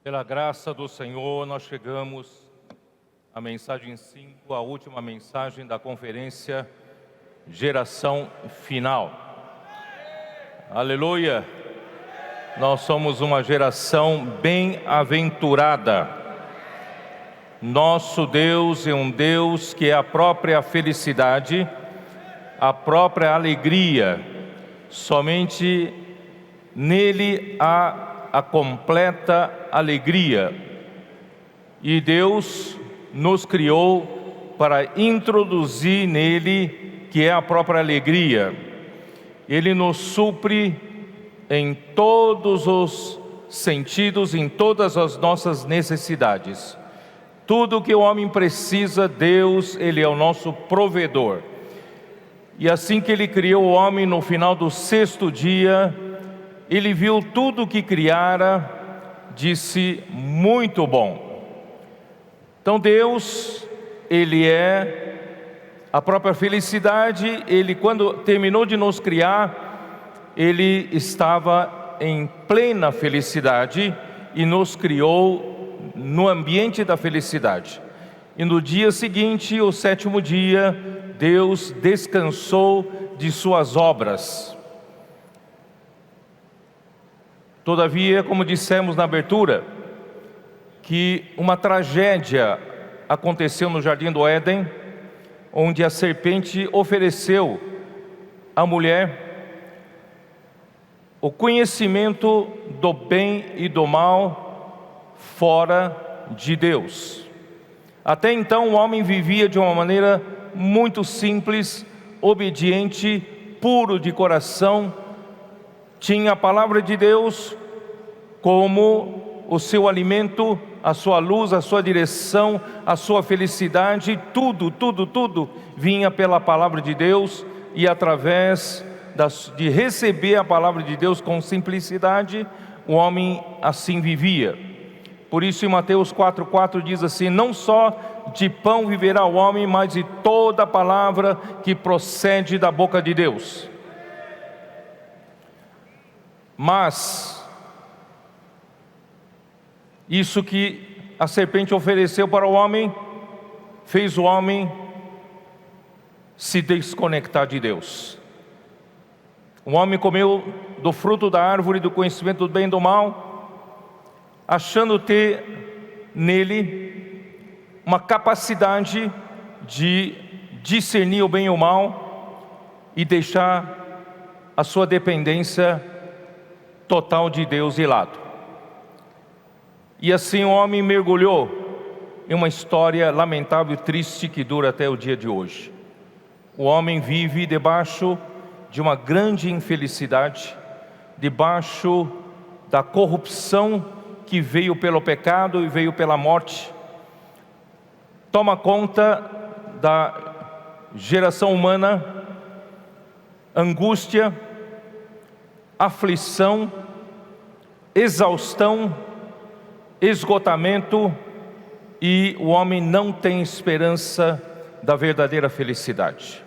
Pela graça do Senhor, nós chegamos à mensagem 5, a última mensagem da conferência Geração Final. Aleluia! Nós somos uma geração bem-aventurada. Nosso Deus é um Deus que é a própria felicidade, a própria alegria. Somente nele há a completa alegria. E Deus nos criou para introduzir nele, que é a própria alegria. Ele nos supre em todos os sentidos, em todas as nossas necessidades. Tudo que o homem precisa, Deus, Ele é o nosso provedor. E assim que Ele criou o homem, no final do sexto dia, Ele viu tudo o que criara, disse, muito bom. Então Deus, Ele é a própria felicidade. Ele, quando terminou de nos criar, Ele estava em plena felicidade e nos criou no ambiente da felicidade. E no dia seguinte, o sétimo dia, Deus descansou de suas obras. Todavia, como dissemos na abertura, que uma tragédia aconteceu no Jardim do Éden, onde a serpente ofereceu à mulher o conhecimento do bem e do mal fora de Deus. Até então o homem vivia de uma maneira muito simples, obediente, puro de coração, tinha a palavra de Deus como o seu alimento, a sua luz, a sua direção, a sua felicidade, tudo vinha pela palavra de Deus, e através de receber a palavra de Deus com simplicidade, o homem assim vivia. Por isso em Mateus 4,4 diz assim: não só de pão viverá o homem, mas de toda a palavra que procede da boca de Deus. Mas isso que a serpente ofereceu para o homem, fez o homem se desconectar de Deus. O homem comeu do fruto da árvore do conhecimento do bem e do mal, achando ter nele uma capacidade de discernir o bem e o mal e deixar a sua dependência total de Deus de lado. E assim o homem mergulhou em uma história lamentável e triste que dura até o dia de hoje. O homem vive debaixo de uma grande infelicidade, debaixo da corrupção que veio pelo pecado e veio pela morte. Toma conta da geração humana, angústia, aflição, exaustão, esgotamento, e o homem não tem esperança da verdadeira felicidade.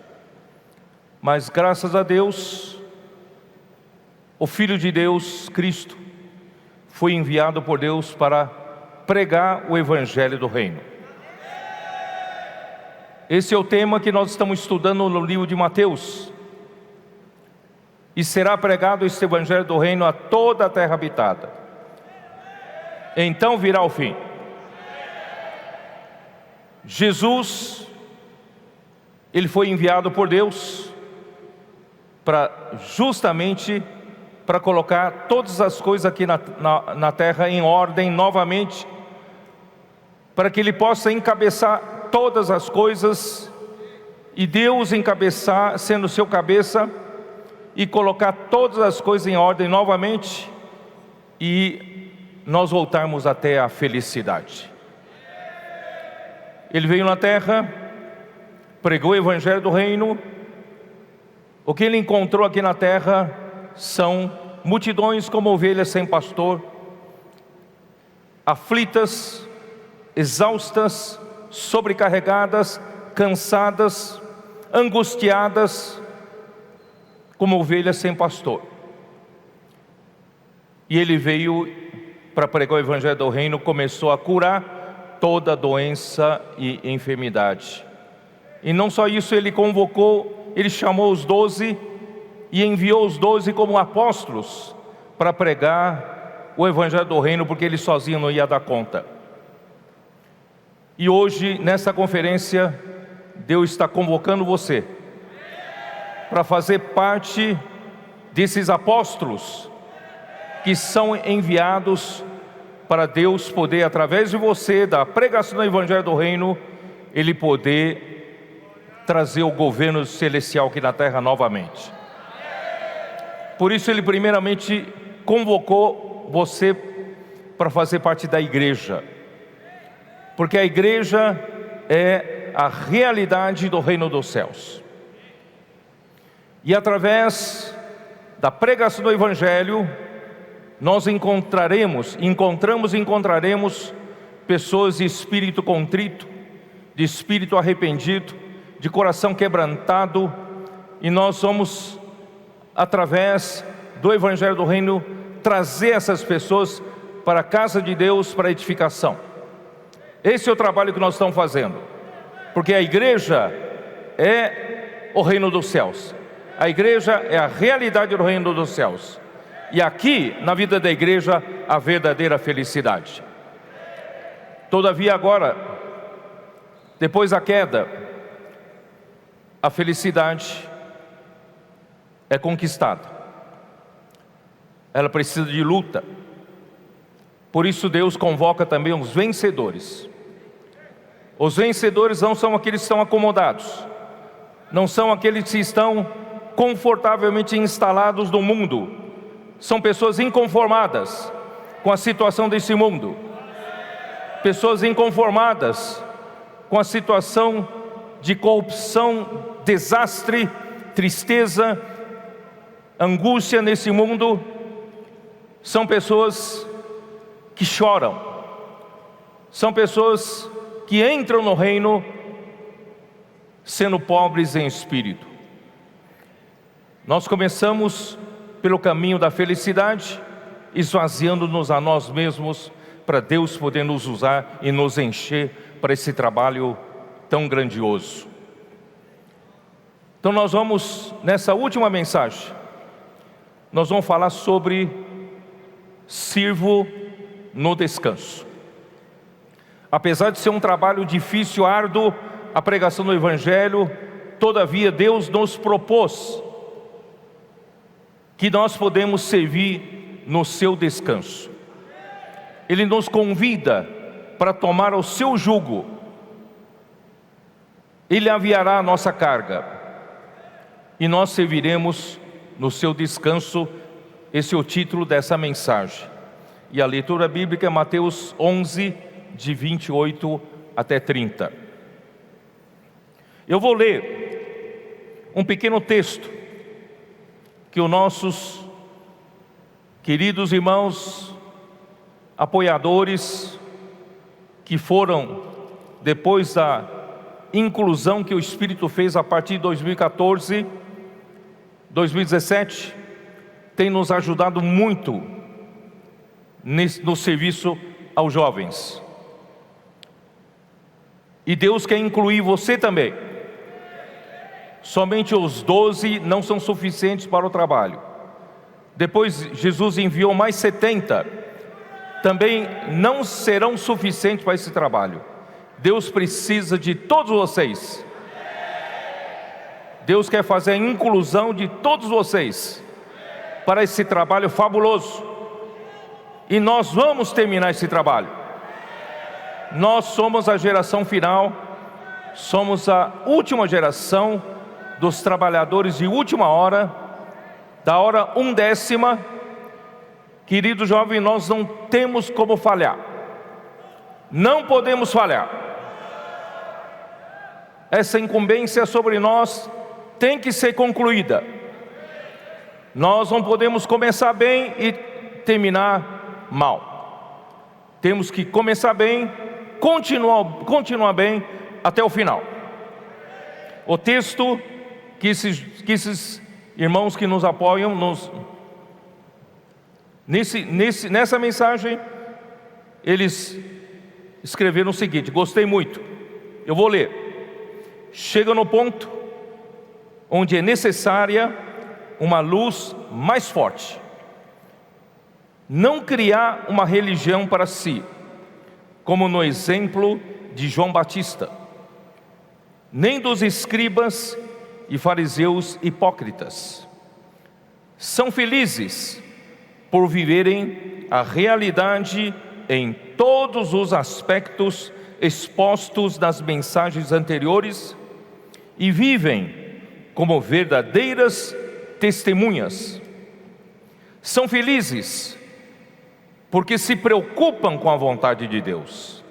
Mas graças a Deus, o Filho de Deus, Cristo, foi enviado por Deus para pregar o Evangelho do Reino. Esse é o tema que nós estamos estudando no livro de Mateus. E será pregado este Evangelho do Reino a toda a terra habitada. Então virá o fim. Jesus, Ele foi enviado por Deus justamente para colocar todas as coisas aqui na terra em ordem novamente, para que Ele possa encabeçar todas as coisas, e Deus encabeçar, sendo seu cabeça, e colocar todas as coisas em ordem novamente, e nós voltarmos até a felicidade. Ele veio na terra, pregou o Evangelho do Reino. O que ele encontrou aqui na terra são multidões como ovelhas sem pastor, aflitas, exaustas, sobrecarregadas, cansadas, angustiadas, como ovelhas sem pastor. E ele veio para pregar o Evangelho do Reino, começou a curar toda doença e enfermidade. E não só isso, ele convocou, ele chamou os 12 e enviou os 12 como apóstolos para pregar o Evangelho do Reino, porque ele sozinho não ia dar conta. E hoje, nessa conferência, Deus está convocando você para fazer parte desses apóstolos que são enviados para Deus poder, através de você, da pregação do Evangelho do Reino, Ele poder trazer o governo celestial aqui na terra novamente. Por isso Ele primeiramente convocou você para fazer parte da igreja, porque a igreja é a realidade do reino dos céus. E através da pregação do Evangelho, nós encontraremos pessoas de espírito contrito, de espírito arrependido, de coração quebrantado, e nós vamos, através do Evangelho do Reino, trazer essas pessoas para a casa de Deus, para a edificação. Esse é o trabalho que nós estamos fazendo, porque a igreja é o reino dos céus, a igreja é a realidade do reino dos céus, e aqui na vida da igreja a verdadeira felicidade. Todavia agora, depois da queda, a felicidade é conquistada, ela precisa de luta. Por isso Deus convoca também os vencedores. Os vencedores não são aqueles que estão acomodados, não são aqueles que estão confortavelmente instalados no mundo, são pessoas inconformadas com a situação desse mundo, pessoas inconformadas com a situação de corrupção, desastre, tristeza, angústia nesse mundo. São pessoas que choram, são pessoas que entram no reino sendo pobres em espírito. Nós começamos pelo caminho da felicidade, esvaziando-nos a nós mesmos, para Deus poder nos usar e nos encher para esse trabalho tão grandioso. Então nós vamos, nessa última mensagem, nós vamos falar sobre sirvo no descanso. Apesar de ser um trabalho difícil, árduo, a pregação do Evangelho, todavia Deus nos propôs que nós podemos servir no seu descanso. Ele nos convida para tomar o seu jugo. Ele aliviará a nossa carga e nós serviremos no seu descanso. Esse é o título dessa mensagem. E a leitura bíblica é Mateus 11, de 28 até 30. Eu vou ler um pequeno texto que os nossos queridos irmãos apoiadores, que foram depois da inclusão que o Espírito fez a partir de 2014, 2017, tem nos ajudado muito no serviço aos jovens. E Deus quer incluir você também. Somente os 12 não são suficientes para o trabalho. Depois Jesus enviou mais 70. Também não serão suficientes para esse trabalho. Deus precisa de todos vocês. Deus quer fazer a inclusão de todos vocês para esse trabalho fabuloso. E nós vamos terminar esse trabalho. Nós somos a geração final, somos a última geração dos trabalhadores de última hora, da hora 1/10. Querido jovem, nós não temos como falhar, não podemos falhar. Essa incumbência sobre nós tem que ser concluída. Nós não podemos começar bem e terminar mal. Temos que começar bem, continuar bem até o final. O texto que esses irmãos que nos apoiam nessa mensagem eles escreveram o seguinte, gostei muito, eu vou ler. Chega no ponto onde é necessária uma luz mais forte. Não criar uma religião para si, como no exemplo de João Batista, nem dos escribas e fariseus hipócritas. São felizes por viverem a realidade em todos os aspectos expostos nas mensagens anteriores e vivem como verdadeiras testemunhas. São felizes porque se preocupam com a vontade de Deus,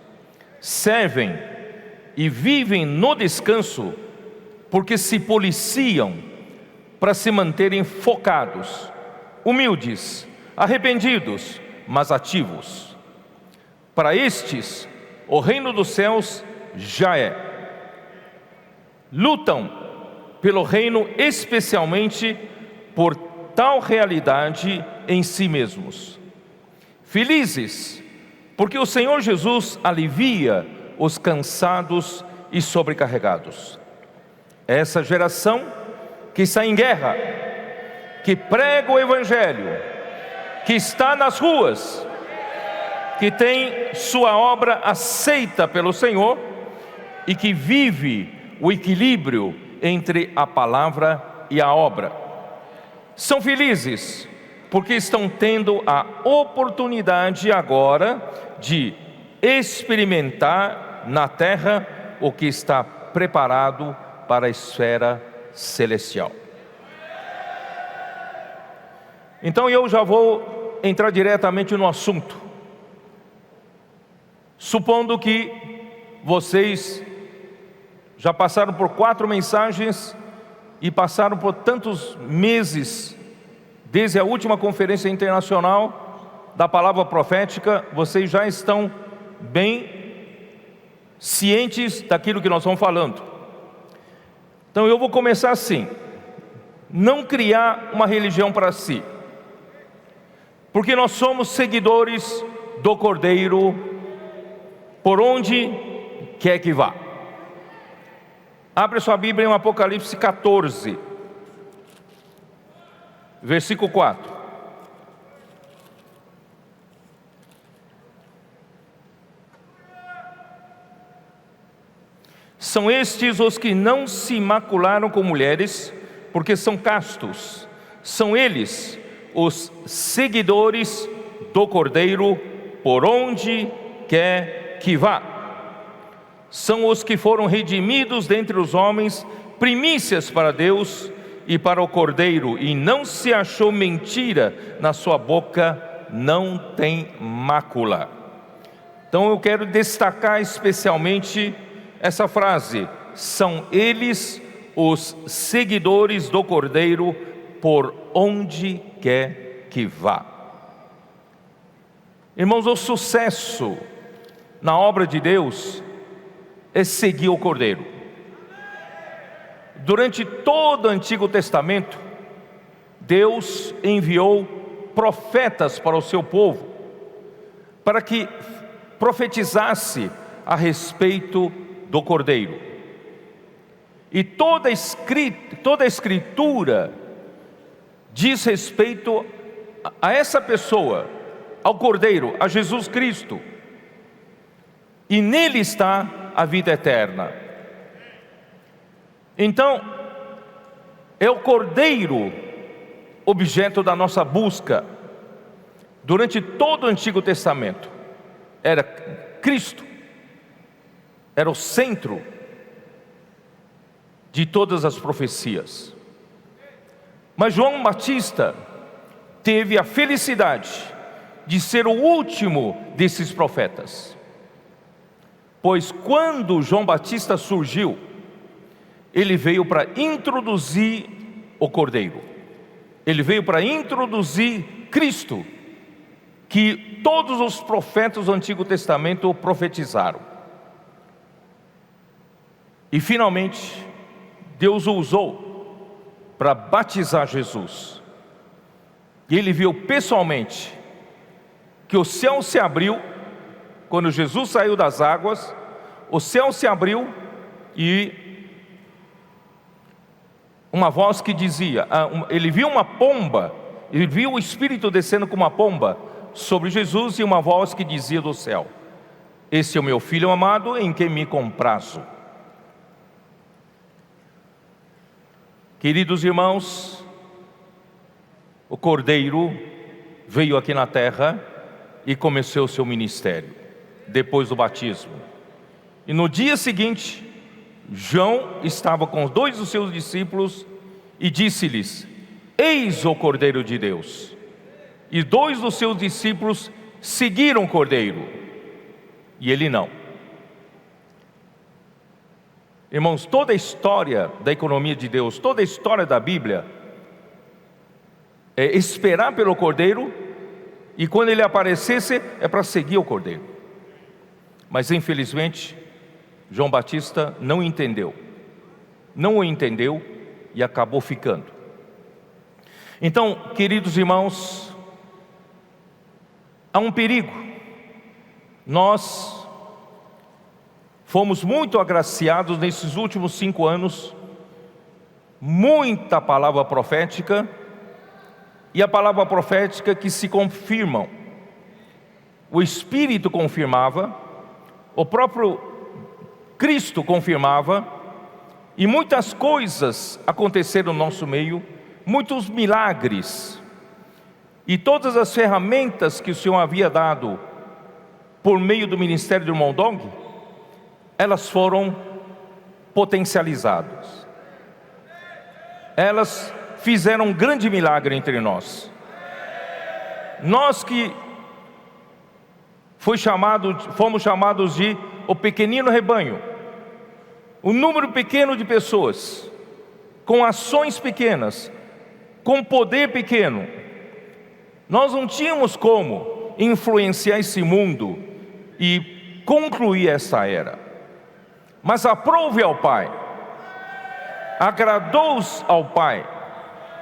servem e vivem no descanso porque se policiam para se manterem focados, humildes, arrependidos, mas ativos. Para estes, o reino dos céus já é. Lutam pelo reino especialmente por tal realidade em si mesmos. Felizes, porque o Senhor Jesus alivia os cansados e sobrecarregados. Essa geração que está em guerra, que prega o Evangelho, que está nas ruas, que tem sua obra aceita pelo Senhor e que vive o equilíbrio entre a palavra e a obra. São felizes porque estão tendo a oportunidade agora de experimentar na terra o que está preparado para a esfera celestial. Então eu já vou entrar diretamente no assunto. Supondo que vocês já passaram por 4 mensagens e passaram por tantos meses, desde a última conferência internacional da palavra profética, vocês já estão bem cientes daquilo que nós estamos falando. Então eu vou começar assim: não criar uma religião para si, porque nós somos seguidores do Cordeiro por onde quer que vá. Abre sua Bíblia em Apocalipse 14, versículo 4. São estes os que não se macularam com mulheres, porque são castos. São eles os seguidores do Cordeiro por onde quer que vá. São os que foram redimidos dentre os homens, primícias para Deus e para o Cordeiro, e não se achou mentira na sua boca, não tem mácula. Então eu quero destacar especialmente essa frase: são eles os seguidores do Cordeiro por onde quer que vá. Irmãos, o sucesso na obra de Deus é seguir o Cordeiro. Durante todo o Antigo Testamento, Deus enviou profetas para o seu povo, para que profetizasse a respeito do Cordeiro. E toda a Escritura diz respeito a essa pessoa, ao Cordeiro, a Jesus Cristo. E nele está a vida eterna. Então, é o Cordeiro objeto da nossa busca. Durante todo o Antigo Testamento, era Cristo, era o centro de todas as profecias. Mas João Batista teve a felicidade de ser o último desses profetas. Pois quando João Batista surgiu, ele veio para introduzir o Cordeiro. Ele veio para introduzir Cristo, que todos os profetas do Antigo Testamento profetizaram. E finalmente, Deus o usou para batizar Jesus. E ele viu pessoalmente que o céu se abriu quando Jesus saiu das águas, o céu se abriu e uma voz que dizia, ele viu uma pomba, ele viu o Espírito descendo com uma pomba sobre Jesus, e uma voz que dizia do céu: esse é o meu Filho amado, em quem me comprazo. Queridos irmãos, o Cordeiro veio aqui na terra e começou o seu ministério, depois do batismo. E no dia seguinte, João estava com 2 dos seus discípulos e disse-lhes: eis o Cordeiro de Deus. E 2 dos seus discípulos seguiram o Cordeiro, e ele não. Irmãos, toda a história da economia de Deus, toda a história da Bíblia, é esperar pelo Cordeiro, e quando ele aparecesse, é para seguir o Cordeiro. Mas infelizmente, João Batista não entendeu, não o entendeu e acabou ficando. Então, queridos irmãos, há um perigo. Nós fomos muito agraciados nesses últimos 5 anos, muita palavra profética, e a palavra profética que se confirmam. O Espírito confirmava, o próprio Cristo confirmava, e muitas coisas aconteceram no nosso meio, muitos milagres, e todas as ferramentas que o Senhor havia dado por meio do ministério do irmão Dong, elas foram potencializadas. Elas fizeram um grande milagre entre nós. Nós que fomos chamados de o pequenino rebanho, um número pequeno de pessoas, com ações pequenas, com poder pequeno. Nós não tínhamos como influenciar esse mundo e concluir essa era. Mas aprove ao Pai, agradou ao Pai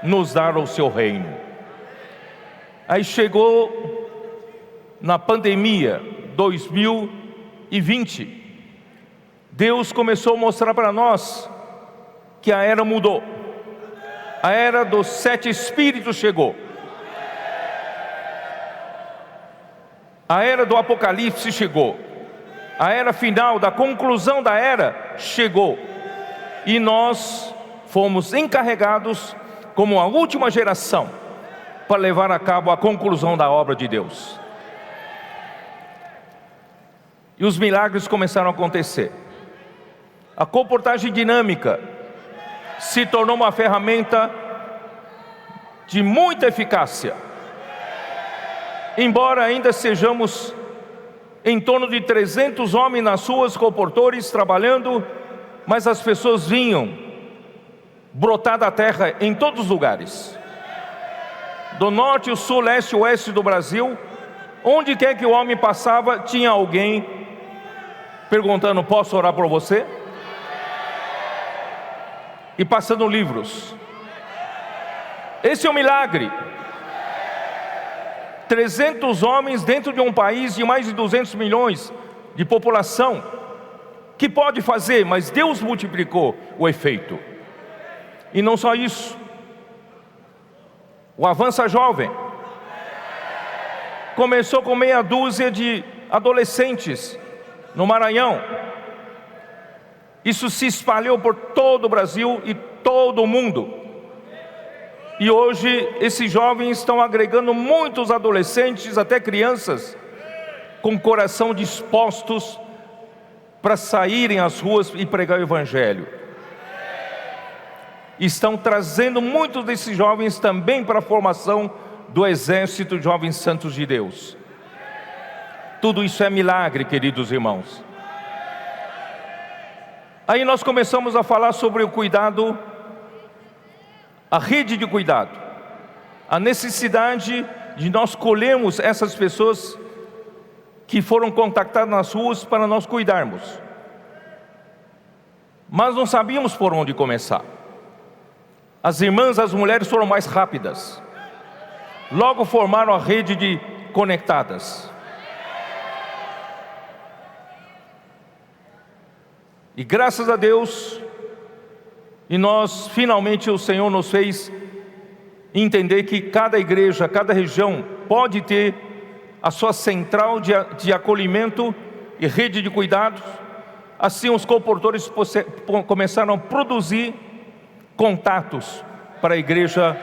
nos dar o seu reino. Aí chegou na pandemia 2020, Deus começou a mostrar para nós que a era mudou. A era dos 7 Espíritos chegou. A era do Apocalipse chegou. A era final, da conclusão da era, chegou. E nós fomos encarregados, como a última geração, para levar a cabo a conclusão da obra de Deus. E os milagres começaram a acontecer. A comportagem dinâmica se tornou uma ferramenta de muita eficácia. Embora ainda sejamos em torno de 300 homens nas ruas, comportores, trabalhando, mas as pessoas vinham brotar da terra em todos os lugares, do norte, o sul, leste, oeste do Brasil. Onde quer que o homem passava, tinha alguém perguntando: posso orar por você? E passando livros. Esse é um milagre. 300 homens dentro de um país de mais de 200 milhões de população. Que pode fazer? Mas Deus multiplicou o efeito. E não só isso. O Avança Jovem começou com meia dúzia de adolescentes no Maranhão. Isso se espalhou por todo o Brasil e todo o mundo. E hoje esses jovens estão agregando muitos adolescentes, até crianças, com o coração dispostos para saírem às ruas e pregar o Evangelho. Estão trazendo muitos desses jovens também para a formação do exército de jovens santos de Deus. Tudo isso é milagre, queridos irmãos. Aí nós começamos a falar sobre o cuidado, a rede de cuidado, a necessidade de nós colhermos essas pessoas que foram contactadas nas ruas para nós cuidarmos. Mas não sabíamos por onde começar. As irmãs, as mulheres foram mais rápidas. Logo formaram a rede de conectadas. E graças a Deus, finalmente o Senhor nos fez entender que cada igreja, cada região pode ter a sua central de acolhimento e rede de cuidados. Assim os comportores começaram a produzir contatos para a igreja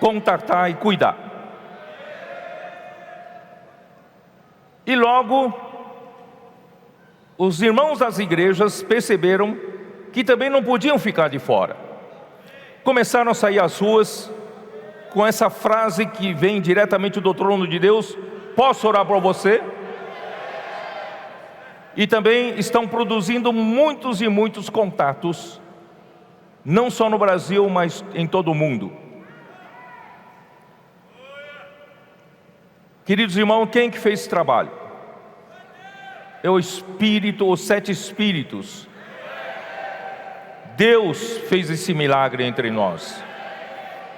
contatar e cuidar. E logo, os irmãos das igrejas perceberam que também não podiam ficar de fora. Começaram a sair às ruas com essa frase que vem diretamente do trono de Deus: posso orar por você? E também estão produzindo muitos e muitos contatos, não só no Brasil, mas em todo o mundo. Queridos irmãos, quem que fez esse trabalho? É o Espírito, os 7 Espíritos. Deus fez esse milagre entre nós.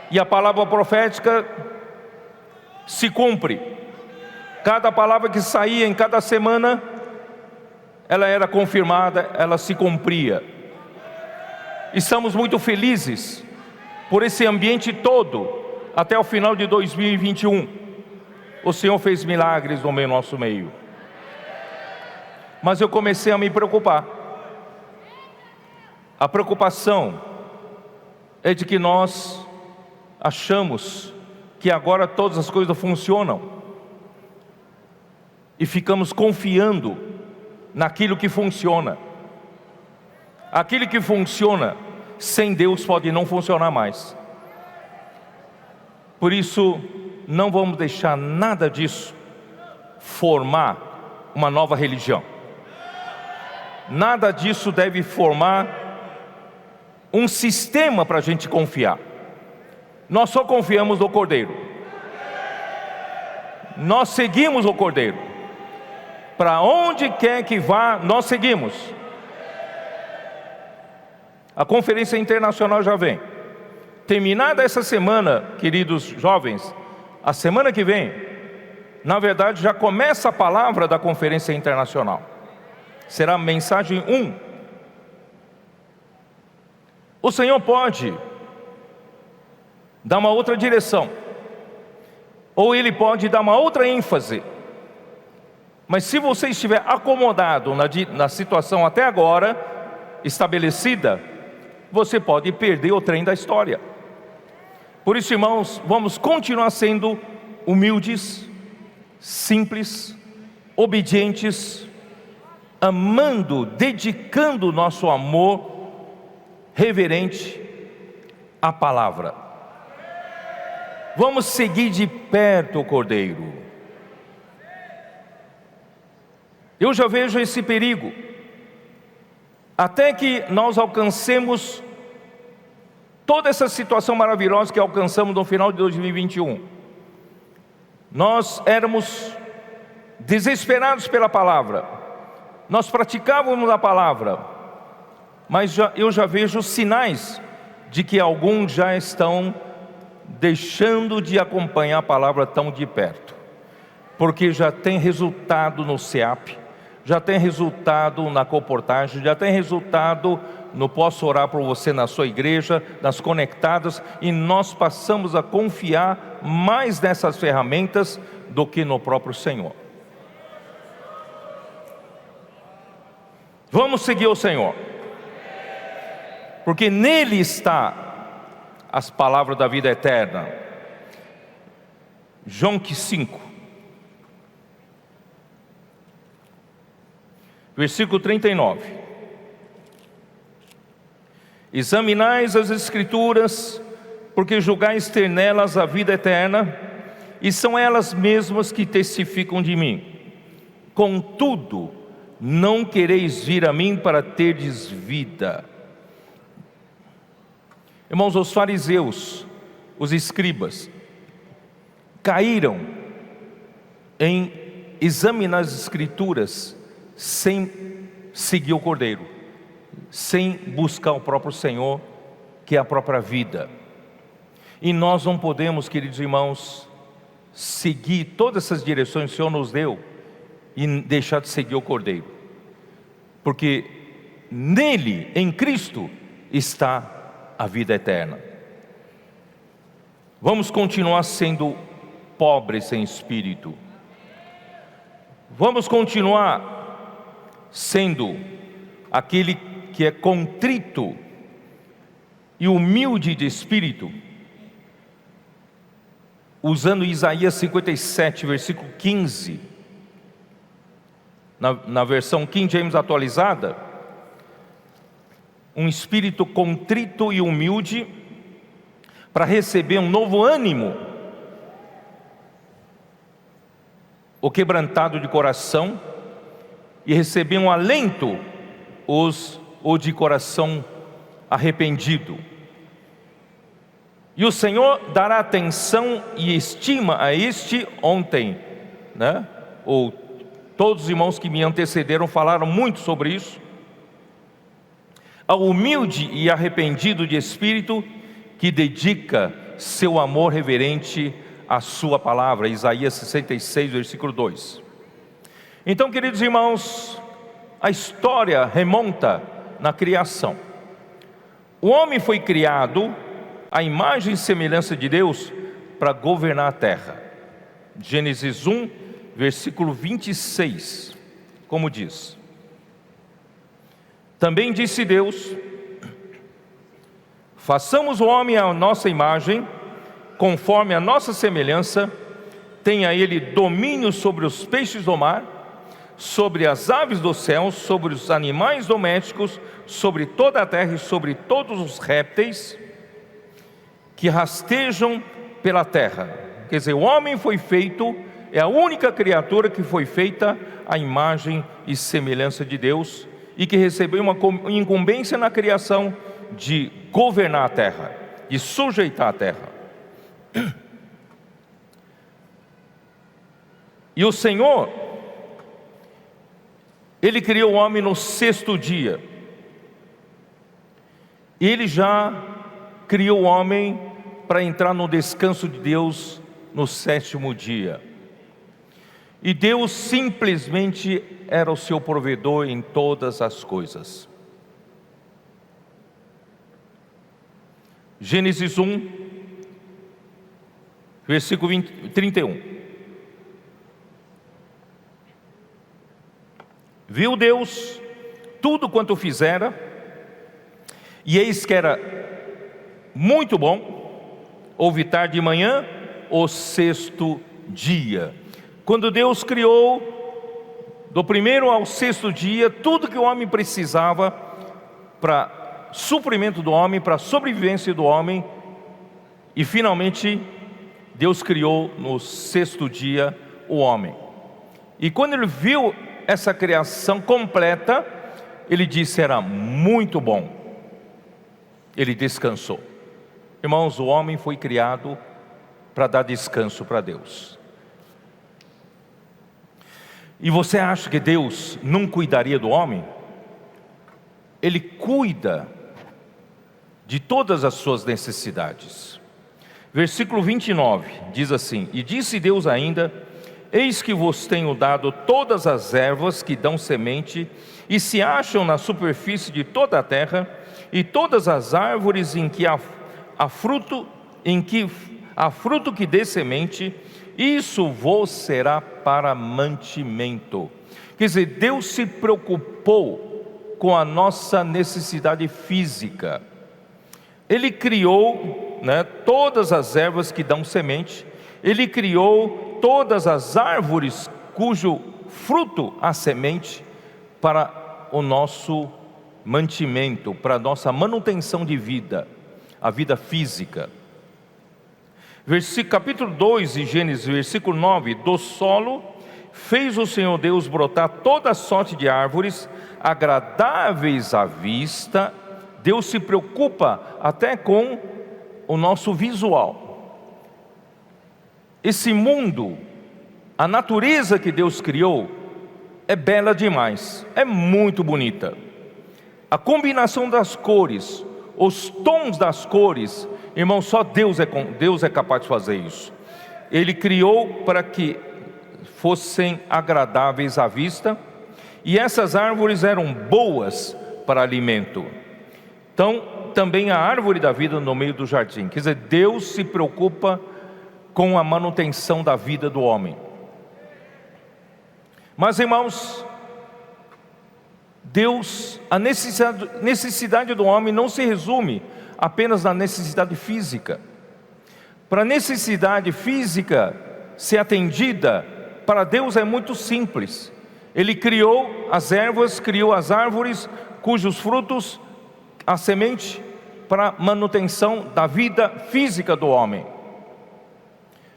E a palavra profética se cumpre. Cada palavra que saía em cada semana, ela era confirmada, ela se cumpria. Estamos muito felizes por esse ambiente todo, até o final de 2021. O Senhor fez milagres no nosso meio. Mas eu comecei a me preocupar. A preocupação é de que nós achamos que agora todas as coisas funcionam e ficamos confiando naquilo que funciona. Aquilo que funciona sem Deus pode não funcionar mais. Por isso, não vamos deixar nada disso formar uma nova religião. Nada disso deve formar um sistema para a gente confiar. Nós só confiamos no Cordeiro. Nós seguimos o Cordeiro. Para onde quer que vá, nós seguimos. A conferência internacional já vem. Terminada essa semana, queridos jovens, a semana que vem, na verdade, já começa a palavra da conferência internacional. Será a mensagem 1. O Senhor pode dar uma outra direção, ou Ele pode dar uma outra ênfase. Mas se você estiver acomodado na situação até agora estabelecida, você pode perder o trem da história. Por isso, irmãos, vamos continuar sendo humildes, simples, obedientes, amando, dedicando o nosso amor reverente à palavra. Vamos seguir de perto o Cordeiro. Eu já vejo esse perigo. Até que nós alcancemos toda essa situação maravilhosa que alcançamos no final de 2021. Nós éramos desesperados pela palavra. Nós praticávamos a palavra. Mas eu já vejo sinais de que alguns já estão deixando de acompanhar a palavra tão de perto. Porque já tem resultado no SEAP, já tem resultado na comportagem, já tem resultado no posso orar por você na sua igreja, nas conectadas, e nós passamos a confiar mais nessas ferramentas do que no próprio Senhor. Vamos seguir o Senhor, porque nele está as palavras da vida eterna. João 5, versículo 39. Examinais as Escrituras, porque julgais ter nelas a vida eterna, e são elas mesmas que testificam de mim. Contudo, não quereis vir a mim para terdes vida. Irmãos, os fariseus, os escribas, caíram em examinar as Escrituras sem seguir o Cordeiro, sem buscar o próprio Senhor, que é a própria vida. E nós não podemos, queridos irmãos, seguir todas essas direções que o Senhor nos deu e deixar de seguir o Cordeiro, porque nele, em Cristo, está a vida eterna. Vamos continuar sendo pobres em espírito. Vamos continuar sendo aquele que é contrito e humilde de espírito, usando Isaías 57, versículo 15, na versão King James atualizada, um espírito contrito e humilde, para receber um novo ânimo, o quebrantado de coração, e receber um alento, o de coração arrependido. E o Senhor dará atenção e estima a este ontem, né? Todos os irmãos que me antecederam falaram muito sobre isso. Ao humilde e arrependido de espírito, que dedica seu amor reverente à sua palavra. Isaías 66, versículo 2. Então, queridos irmãos, a história remonta na criação. O homem foi criado à imagem e semelhança de Deus para governar a terra. Gênesis 1, versículo 26, como diz: também disse Deus: façamos o homem à nossa imagem, conforme a nossa semelhança, tenha ele domínio sobre os peixes do mar, sobre as aves do céu, sobre os animais domésticos, sobre toda a terra e sobre todos os répteis que rastejam pela terra. Quer dizer, o homem foi feito, é a única criatura que foi feita à imagem e semelhança de Deus, e que recebeu uma incumbência na criação de governar a terra, de sujeitar a terra. E o Senhor, Ele criou o homem no 6º dia. Ele já criou o homem para entrar no descanso de Deus no 7º dia. E Deus simplesmente era o seu provedor em todas as coisas. Gênesis 1, versículo 31. Viu Deus tudo quanto fizera, e eis que era muito bom. Houve tarde e manhã, o 6º dia. Quando Deus criou, do 1º ao 6º dia, tudo que o homem precisava para suprimento do homem, para a sobrevivência do homem, e finalmente Deus criou no 6º dia o homem. E quando Ele viu essa criação completa, Ele disse: era muito bom. Ele descansou. Irmãos, o homem foi criado para dar descanso para Deus. E você acha que Deus não cuidaria do homem? Ele cuida de todas as suas necessidades. Versículo 29 diz assim: e disse Deus ainda: eis que vos tenho dado todas as ervas que dão semente e se acham na superfície de toda a terra, e todas as árvores em que há fruto que dê semente, isso vos será para mantimento. Quer dizer, Deus se preocupou com a nossa necessidade física. Ele criou, todas as ervas que dão semente. Ele criou todas as árvores cujo fruto há semente, para o nosso mantimento, para a nossa manutenção de vida, a vida física. Capítulo 2 de Gênesis, versículo 9: do solo fez o Senhor Deus brotar toda sorte de árvores agradáveis à vista. Deus se preocupa até com o nosso visual. Esse mundo, a natureza que Deus criou é bela demais, é muito bonita. A combinação das cores, os tons das cores, irmão, só Deus é capaz de fazer isso. Ele criou para que fossem agradáveis à vista, e essas árvores eram boas para alimento. Então, também a árvore da vida no meio do jardim. Quer dizer, Deus se preocupa com a manutenção da vida do homem. Mas, irmãos, a necessidade do homem não se resume apenas na necessidade física. Para a necessidade física ser atendida, para Deus é muito simples. Ele criou as ervas, criou as árvores, cujos frutos, a semente, para manutenção da vida física do homem.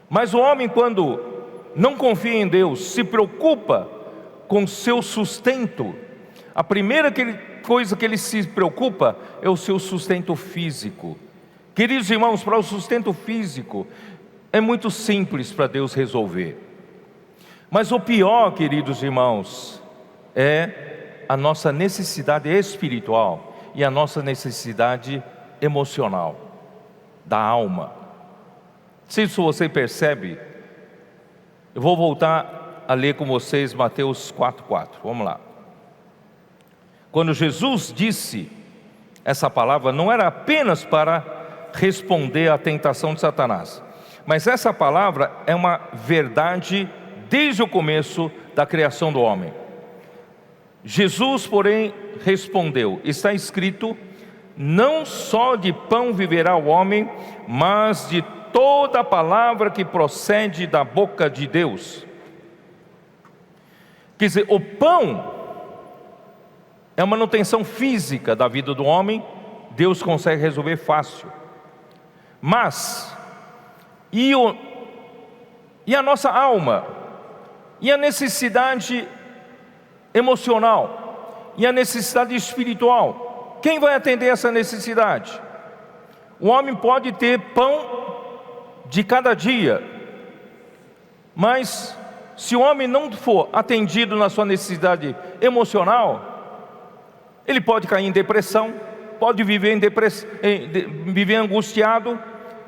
Mas o homem, quando não confia em Deus, se preocupa com seu sustento, a primeira coisa que ele se preocupa é o seu sustento físico. Queridos irmãos, para o sustento físico é muito simples para Deus resolver. Mas o pior, queridos irmãos, é a nossa necessidade espiritual e a nossa necessidade emocional, da alma. Se isso você percebe, eu vou voltar a ler com vocês Mateus 4,4. Vamos lá. Quando Jesus disse essa palavra, não era apenas para responder à tentação de Satanás, mas essa palavra é uma verdade desde o começo da criação do homem. Jesus, porém, respondeu: está escrito, não só de pão viverá o homem, mas de toda a palavra que procede da boca de Deus. Quer dizer, o pão é a manutenção física da vida do homem, Deus consegue resolver fácil. Mas, e a nossa alma, e a necessidade emocional, e a necessidade espiritual, quem vai atender essa necessidade? O homem pode ter pão de cada dia, mas se o homem não for atendido na sua necessidade emocional, ele pode cair em depressão, pode viver viver angustiado,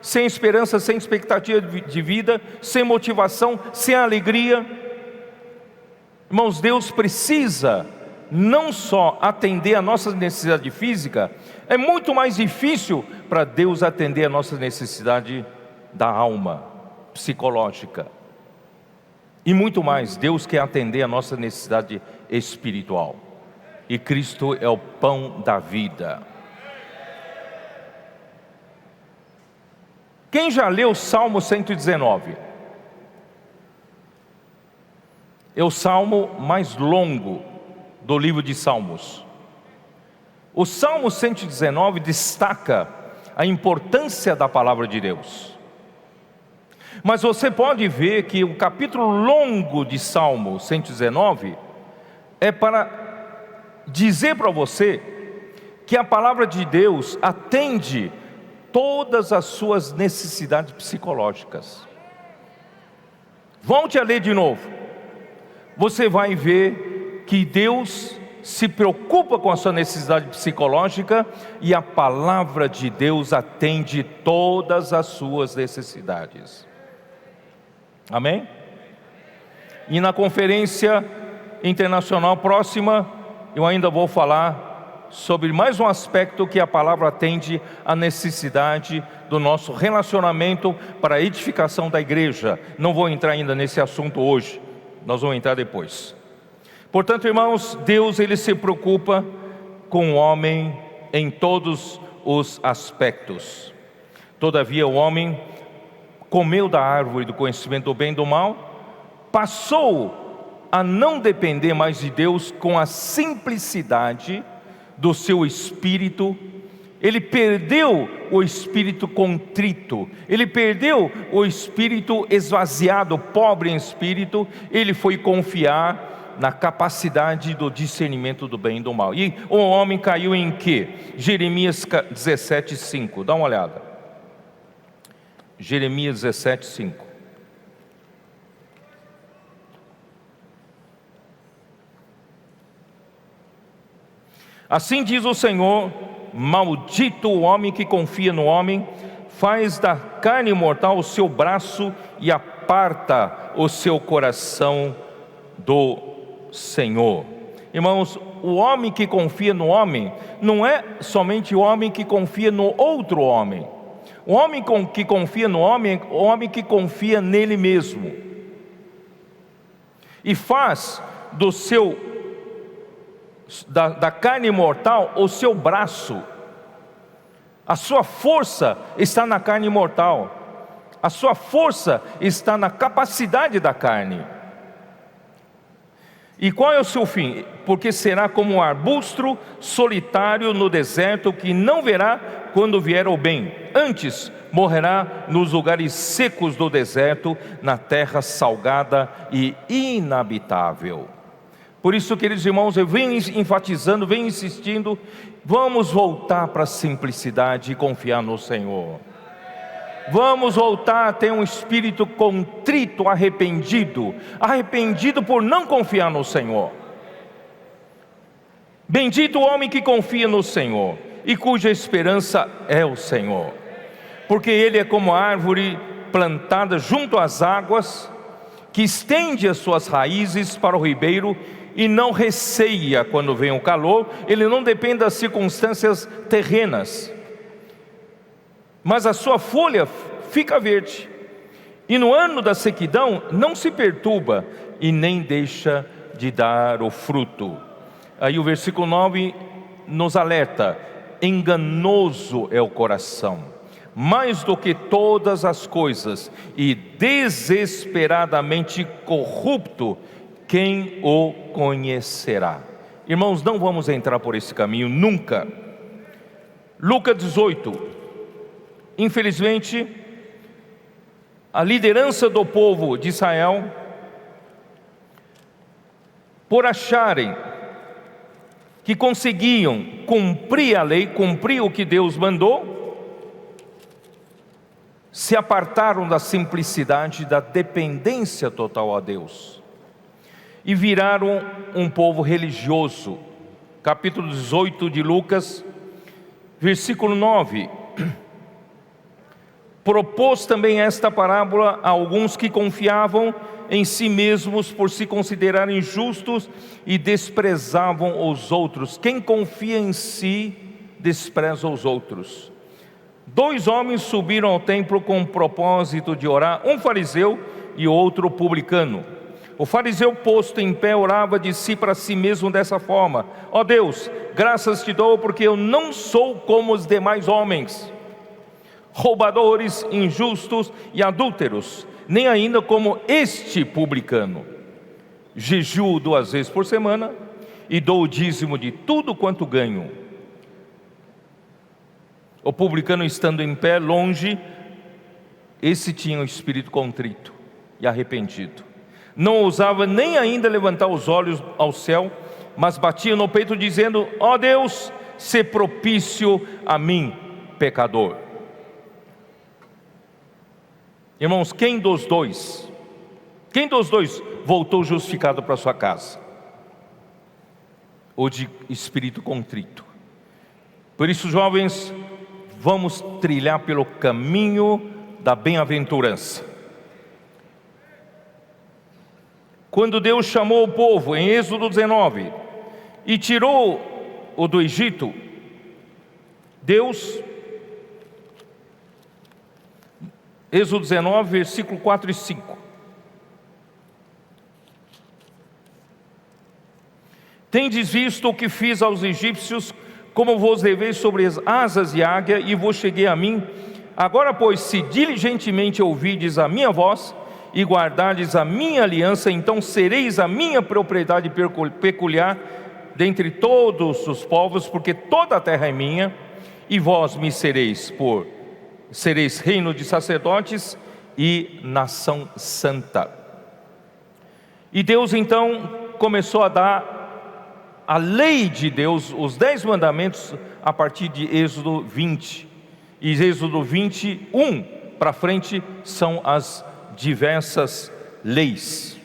sem esperança, sem expectativa de vida, sem motivação, sem alegria. Irmãos, Deus precisa não só atender a nossa necessidade física, é muito mais difícil para Deus atender a nossa necessidade da alma, psicológica. E muito mais, Deus quer atender a nossa necessidade espiritual. E Cristo é o pão da vida. Quem já leu o Salmo 119? É o salmo mais longo do livro de Salmos. O Salmo 119 destaca a importância da palavra de Deus. Mas você pode ver que o capítulo longo de Salmo 119 é para dizer para você que a palavra de Deus atende todas as suas necessidades psicológicas. Volte a ler de novo. Você vai ver que Deus se preocupa com a sua necessidade psicológica e a palavra de Deus atende todas as suas necessidades. Amém? E na conferência internacional próxima, eu ainda vou falar sobre mais um aspecto que a palavra atende à necessidade do nosso relacionamento para a edificação da igreja. Não vou entrar ainda nesse assunto hoje, nós vamos entrar depois. Portanto, irmãos, Deus ele se preocupa com o homem em todos os aspectos. Todavia o homem comeu da árvore do conhecimento do bem e do mal, passou a não depender mais de Deus com a simplicidade do seu espírito. Ele perdeu o espírito contrito, ele perdeu o espírito esvaziado, pobre em espírito. Ele foi confiar na capacidade do discernimento do bem e do mal. E o homem caiu em quê? Jeremias 17:5, dá uma olhada. Jeremias 17:5. Assim diz o Senhor: maldito o homem que confia no homem, faz da carne mortal o seu braço e aparta o seu coração do Senhor. Irmãos, o homem que confia no homem não é somente o homem que confia no outro homem. O homem que confia no homem é o homem que confia nele mesmo. E faz da carne mortal o seu braço. A sua força está na carne mortal. A sua força está na capacidade da carne. E qual é o seu fim? Porque será como um arbusto solitário no deserto, que não verá quando vier o bem. Antes morrerá nos lugares secos do deserto, na terra salgada e inabitável. Por isso, queridos irmãos, eu venho enfatizando, venho insistindo, vamos voltar para a simplicidade e confiar no Senhor. Vamos voltar a ter um espírito contrito, arrependido por não confiar no Senhor. Bendito o homem que confia no Senhor e cuja esperança é o Senhor, porque ele é como a árvore plantada junto às águas, que estende as suas raízes para o ribeiro e não receia quando vem o calor. Ele não depende das circunstâncias terrenas, mas a sua folha fica verde, e no ano da sequidão não se perturba e nem deixa de dar o fruto. Aí o versículo 9 nos alerta: enganoso é o coração, mais do que todas as coisas, e desesperadamente corrupto, quem o conhecerá? Irmãos, não vamos entrar por esse caminho nunca. Lucas 18. Infelizmente, a liderança do povo de Israel, por acharem que conseguiam cumprir a lei, cumprir o que Deus mandou, se apartaram da simplicidade, da dependência total a Deus, e viraram um povo religioso. Capítulo 18 de Lucas, versículo 9. Propôs também esta parábola a alguns que confiavam em si mesmos por se considerarem justos e desprezavam os outros. Quem confia em si, despreza os outros. 2 homens subiram ao templo com o propósito de orar, um fariseu e outro publicano. O fariseu, posto em pé, orava de si para si mesmo dessa forma: ó Deus, graças te dou, porque eu não sou como os demais homens, roubadores, injustos e adúlteros, nem ainda como este publicano. Jejuo 2 vezes por semana e dou o dízimo de tudo quanto ganho. O publicano, estando em pé longe, esse tinha o espírito contrito e arrependido. Não ousava nem ainda levantar os olhos ao céu, mas batia no peito dizendo: ó Deus, sê propício a mim, pecador. Irmãos, quem dos dois voltou justificado para sua casa? O de espírito contrito. Por isso, jovens, vamos trilhar pelo caminho da bem-aventurança. Quando Deus chamou o povo em Êxodo 19 e tirou-o do Egito, Êxodo 19, versículo 4 e 5. Tendes visto o que fiz aos egípcios, como vos levei sobre as asas de águia e vos cheguei a mim. Agora, pois, se diligentemente ouvides a minha voz e guardardes a minha aliança, então sereis a minha propriedade peculiar dentre todos os povos, porque toda a terra é minha, e vós me sereis reino de sacerdotes e nação santa. E Deus então começou a dar a lei de Deus, os 10 mandamentos, a partir de Êxodo 20. E Êxodo 21 para frente são as diversas leis.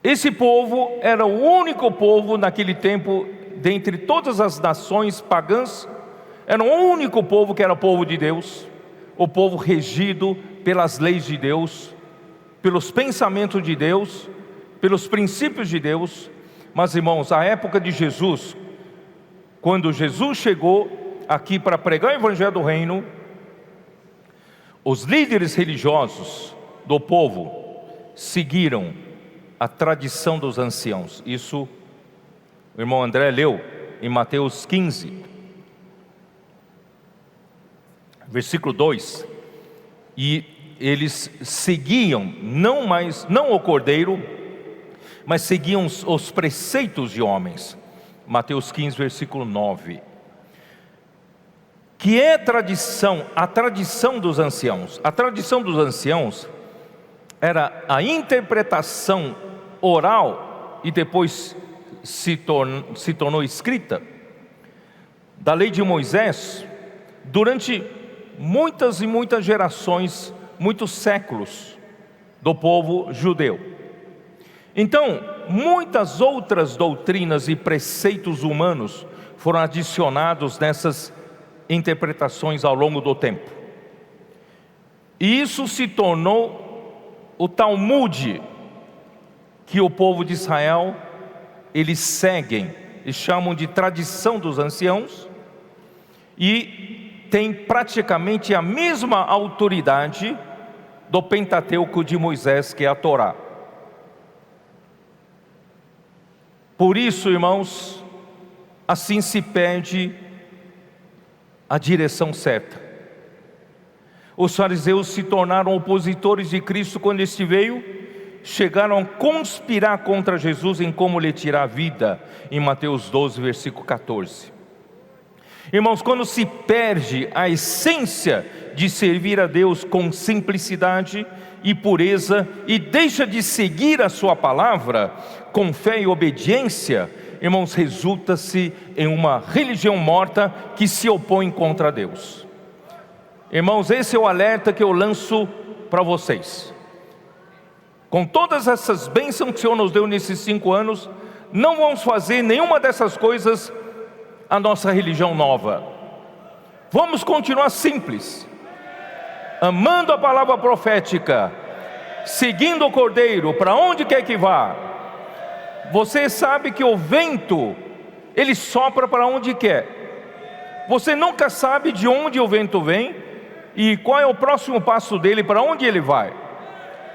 Esse povo era o único povo naquele tempo, dentre todas as nações pagãs, era o único povo que era povo de Deus, o povo regido pelas leis de Deus, pelos pensamentos de Deus, pelos princípios de Deus. Mas, irmãos, a época de Jesus, quando Jesus chegou aqui para pregar o Evangelho do Reino, os líderes religiosos do povo seguiram a tradição dos anciãos. Isso o irmão André leu em Mateus 15, versículo 2. E eles seguiam não o cordeiro, mas seguiam os preceitos de homens. Mateus 15, versículo 9. Que é tradição, a tradição dos anciãos. A tradição dos anciãos era a interpretação oral e depois se tornou escrita da lei de Moisés durante muitas e muitas gerações, muitos séculos do povo judeu. Então, muitas outras doutrinas e preceitos humanos foram adicionados nessas interpretações ao longo do tempo. E isso se tornou o Talmud, que o povo de Israel, eles seguem e chamam de tradição dos anciãos, e tem praticamente a mesma autoridade do Pentateuco de Moisés, que é a Torá. Por isso, irmãos, assim se perde a direção certa. Os fariseus se tornaram opositores de Cristo quando este veio, chegaram a conspirar contra Jesus em como lhe tirar a vida, em Mateus 12, versículo 14. Irmãos, quando se perde a essência de servir a Deus com simplicidade e pureza, e deixa de seguir a sua palavra com fé e obediência, irmãos, resulta-se em uma religião morta que se opõe contra Deus. Irmãos, esse é o alerta que eu lanço para vocês. Com todas essas bênçãos que o Senhor nos deu nesses 5 anos, não vamos fazer nenhuma dessas coisas a nossa religião nova. Vamos continuar simples, amando a palavra profética, seguindo o Cordeiro para onde quer que vá. Você sabe que o vento, ele sopra para onde quer. Você nunca sabe de onde o vento vem e qual é o próximo passo dele, para onde ele vai.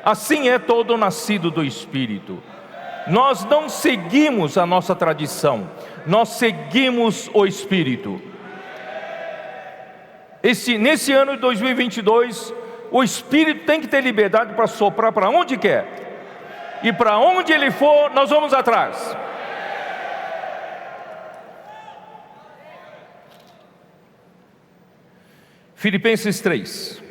Assim é todo nascido do Espírito. Nós não seguimos a nossa tradição, nós seguimos o Espírito. Nesse ano de 2022, o Espírito tem que ter liberdade para soprar para onde quer. E para onde ele for, nós vamos atrás. Filipenses 3.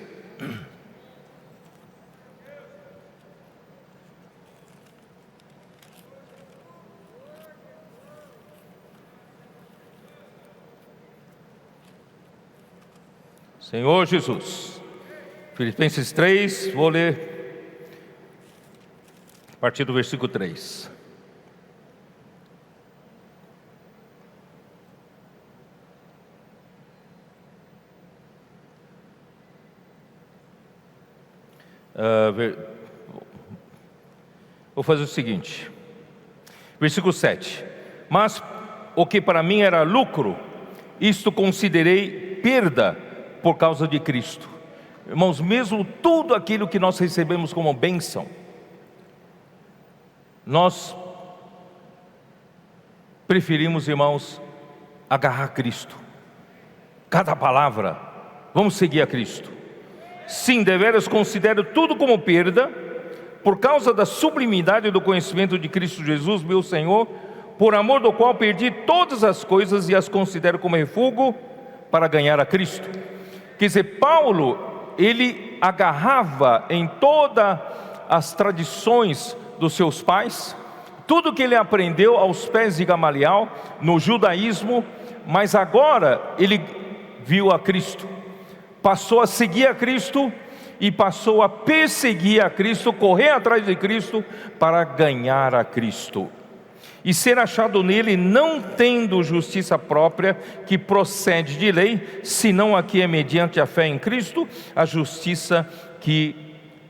Senhor Jesus. Filipenses 3, vou ler a partir do versículo 3. Vou fazer o seguinte, versículo 7. Mas o que para mim era lucro, isto considerei perda por causa de Cristo. Irmãos, mesmo tudo aquilo que nós recebemos como bênção, nós preferimos, irmãos, agarrar Cristo. Cada palavra, vamos seguir a Cristo. Sim, deveras considero tudo como perda, por causa da sublimidade do conhecimento de Cristo Jesus, meu Senhor, por amor do qual perdi todas as coisas e as considero como refúgio para ganhar a Cristo. Quer dizer, Paulo, ele agarrava em todas as tradições dos seus pais, tudo que ele aprendeu aos pés de Gamaliel, no judaísmo, mas agora ele viu a Cristo, passou a seguir a Cristo e passou a perseguir a Cristo, correr atrás de Cristo para ganhar a Cristo. E ser achado nele, não tendo justiça própria que procede de lei, senão a que é mediante a fé em Cristo, a justiça que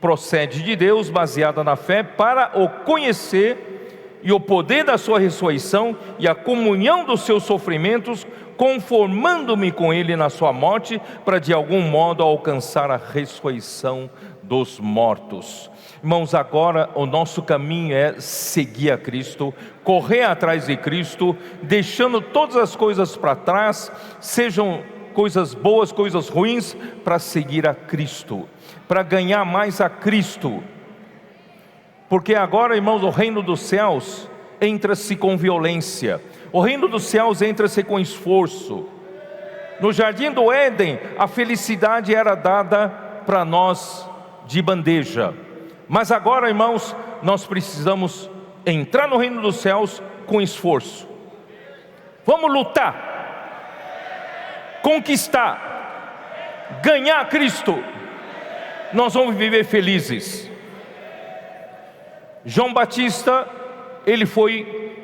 procede de Deus, baseada na fé, para o conhecer e o poder da sua ressurreição e a comunhão dos seus sofrimentos, conformando-me com ele na sua morte, para de algum modo alcançar a ressurreição dos mortos. Irmãos, agora o nosso caminho é seguir a Cristo, correr atrás de Cristo, deixando todas as coisas para trás, sejam coisas boas, coisas ruins, para seguir a Cristo, para ganhar mais a Cristo. Porque agora, irmãos, o reino dos céus entra-se com violência, o reino dos céus entra-se com esforço. No jardim do Éden, a felicidade era dada para nós de bandeja, mas agora, irmãos, nós precisamos entrar no reino dos céus com esforço. Vamos lutar, conquistar, ganhar Cristo. Nós vamos viver felizes. João Batista, ele foi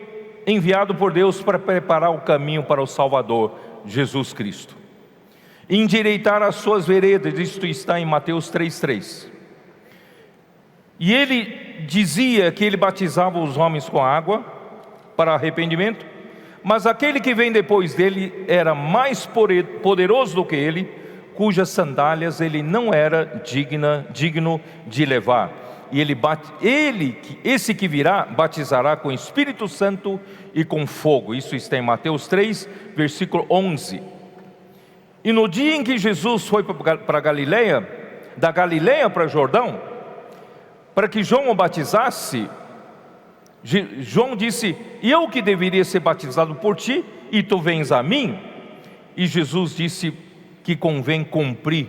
enviado por Deus para preparar o caminho para o Salvador, Jesus Cristo, endireitar as suas veredas. Isto está em Mateus 3:3. E ele dizia que ele batizava os homens com água para arrependimento, mas aquele que vem depois dele era mais poderoso do que ele, cujas sandálias ele não era digno de levar. E esse que virá, batizará com Espírito Santo e com fogo. Isso está em Mateus 3, versículo 11. E no dia em que Jesus foi para Galileia, da Galileia para Jordão, para que João o batizasse, João disse: eu que deveria ser batizado por ti, e tu vens a mim? E Jesus disse que convém cumprir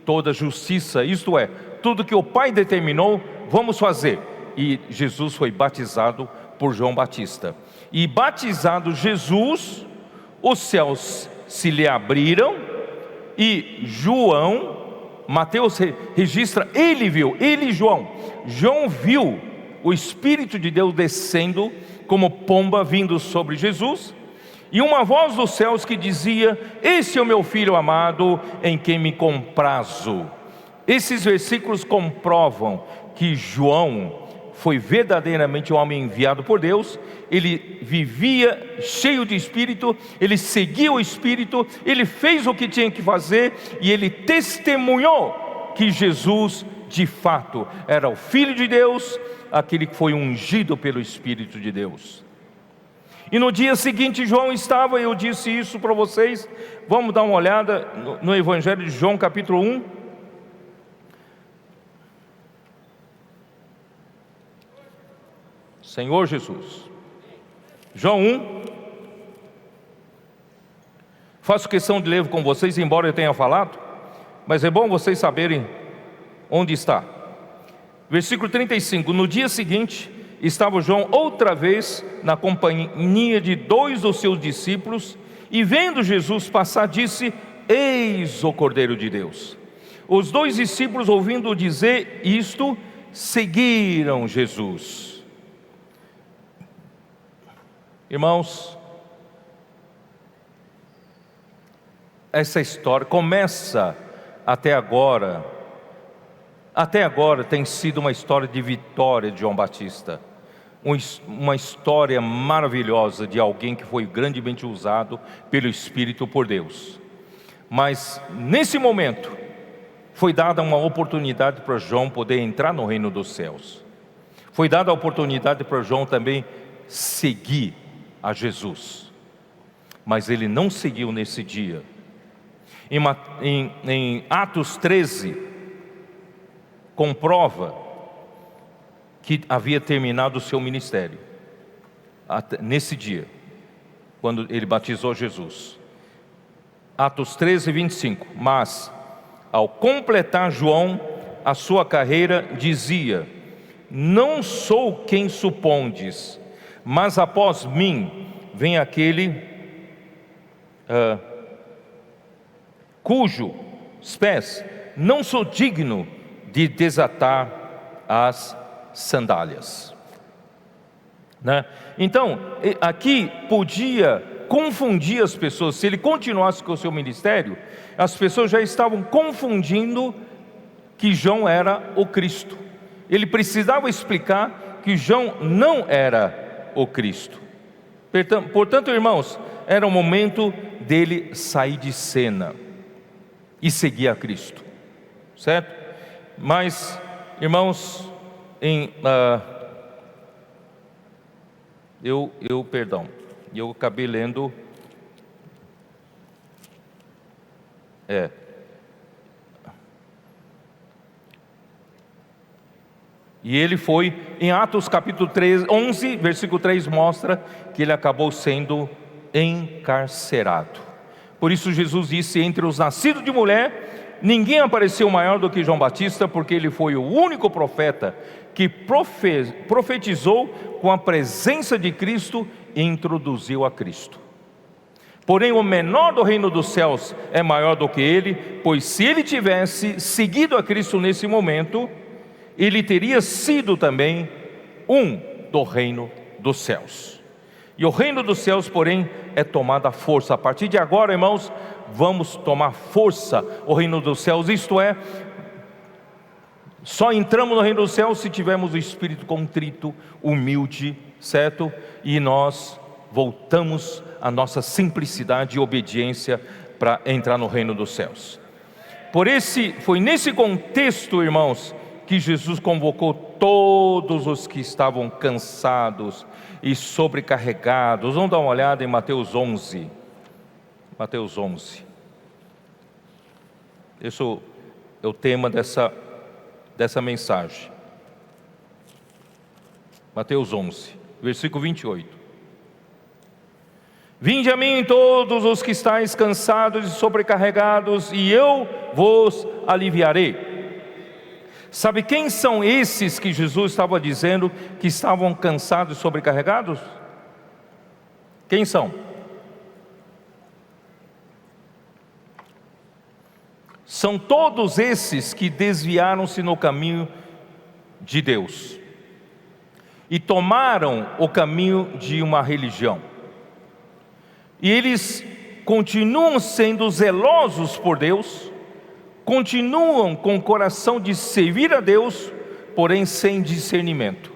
toda a justiça, isto é, tudo que o Pai determinou, vamos fazer. E Jesus foi batizado por João Batista. E batizado Jesus, os céus se lhe abriram, e Mateus registra, ele viu, João viu o Espírito de Deus descendo como pomba vindo sobre Jesus, e uma voz dos céus que dizia: esse é o meu filho amado, em quem me comprazo. Esses versículos comprovam que João foi verdadeiramente um homem enviado por Deus. Ele vivia cheio de Espírito, ele seguia o Espírito, ele fez o que tinha que fazer, e ele testemunhou que Jesus de fato era o Filho de Deus, aquele que foi ungido pelo Espírito de Deus. E no dia seguinte João estava, eu disse isso para vocês, vamos dar uma olhada no Evangelho de João capítulo 1. Senhor Jesus. João 1. Faço questão de ler com vocês, embora eu tenha falado, mas é bom vocês saberem onde está. Versículo 35. No dia seguinte, estava João outra vez na companhia de 2 dos seus discípulos, e vendo Jesus passar, disse: eis o Cordeiro de Deus. Os 2 discípulos, ouvindo dizer isto, seguiram Jesus. Irmãos, essa história começa até agora tem sido uma história de vitória de João Batista, uma história maravilhosa de alguém que foi grandemente usado pelo Espírito por Deus. Mas nesse momento foi dada uma oportunidade para João poder entrar no reino dos céus. Foi dada a oportunidade para João também seguir a Jesus, mas ele não seguiu nesse dia. Em Atos 13 comprova que havia terminado o seu ministério nesse dia, quando ele batizou Jesus. Atos 13, 25. Mas ao completar João a sua carreira, dizia: não sou quem supondes, mas após mim vem aquele cujos pés não sou digno de desatar as sandálias, né? Então, aqui podia confundir as pessoas. Se ele continuasse com o seu ministério, as pessoas já estavam confundindo que João era o Cristo. Ele precisava explicar que João não era o Cristo. Portanto, irmãos, era o momento dele sair de cena e seguir a Cristo, certo? Mas, irmãos, eu acabei lendo, e ele foi, em Atos capítulo 11, versículo 3, mostra que ele acabou sendo encarcerado. Por isso Jesus disse: entre os nascidos de mulher, ninguém apareceu maior do que João Batista, porque ele foi o único profeta que profetizou com a presença de Cristo e introduziu a Cristo. Porém, o menor do reino dos céus é maior do que ele, pois se ele tivesse seguido a Cristo nesse momento, ele teria sido também um do reino dos céus. E o reino dos céus, porém, é tomado à força. A partir de agora, irmãos, vamos tomar força o reino dos céus. Isto é, só entramos no reino dos céus se tivermos o espírito contrito, humilde, certo? E nós voltamos à nossa simplicidade e obediência para entrar no reino dos céus. Foi nesse contexto, irmãos, que Jesus convocou todos os que estavam cansados e sobrecarregados. Vamos dar uma olhada em Mateus 11. Mateus 11. Esse é o tema dessa mensagem. Mateus 11, versículo 28. Vinde a mim todos os que estáis cansados e sobrecarregados, e eu vos aliviarei. Sabe quem são esses que Jesus estava dizendo que estavam cansados e sobrecarregados? Quem são? São todos esses que desviaram-se no caminho de Deus e tomaram o caminho de uma religião. E eles continuam sendo zelosos por Deus, continuam com o coração de servir a Deus, porém sem discernimento.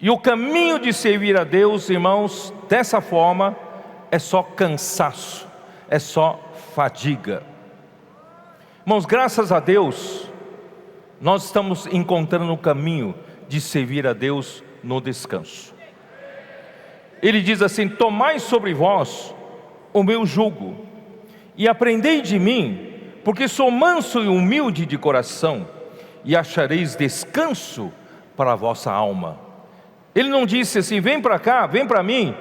E o caminho de servir a Deus, irmãos, dessa forma, é só cansaço, é só fadiga. Irmãos, graças a Deus, nós estamos encontrando o caminho de servir a Deus no descanso. Ele diz assim: tomai sobre vós o meu jugo, e aprendei de mim, porque sou manso e humilde de coração, e achareis descanso para a vossa alma. Ele não disse assim: vem para cá, vem para mim,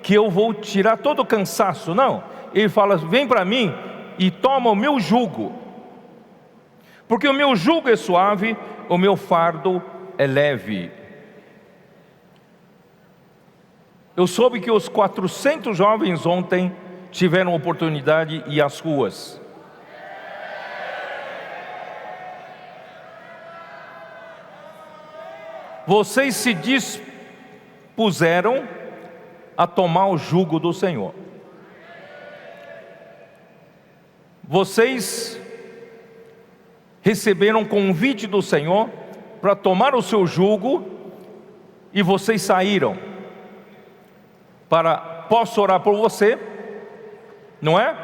que eu vou tirar todo o cansaço. Não, ele fala: vem para mim e toma o meu jugo, porque o meu jugo é suave, o meu fardo é leve. Eu soube que os 400 jovens ontem tiveram oportunidade de ir às ruas. Vocês se dispuseram a tomar o jugo do Senhor. Vocês receberam convite do Senhor para tomar o seu jugo, e vocês saíram para: posso orar por você, não é?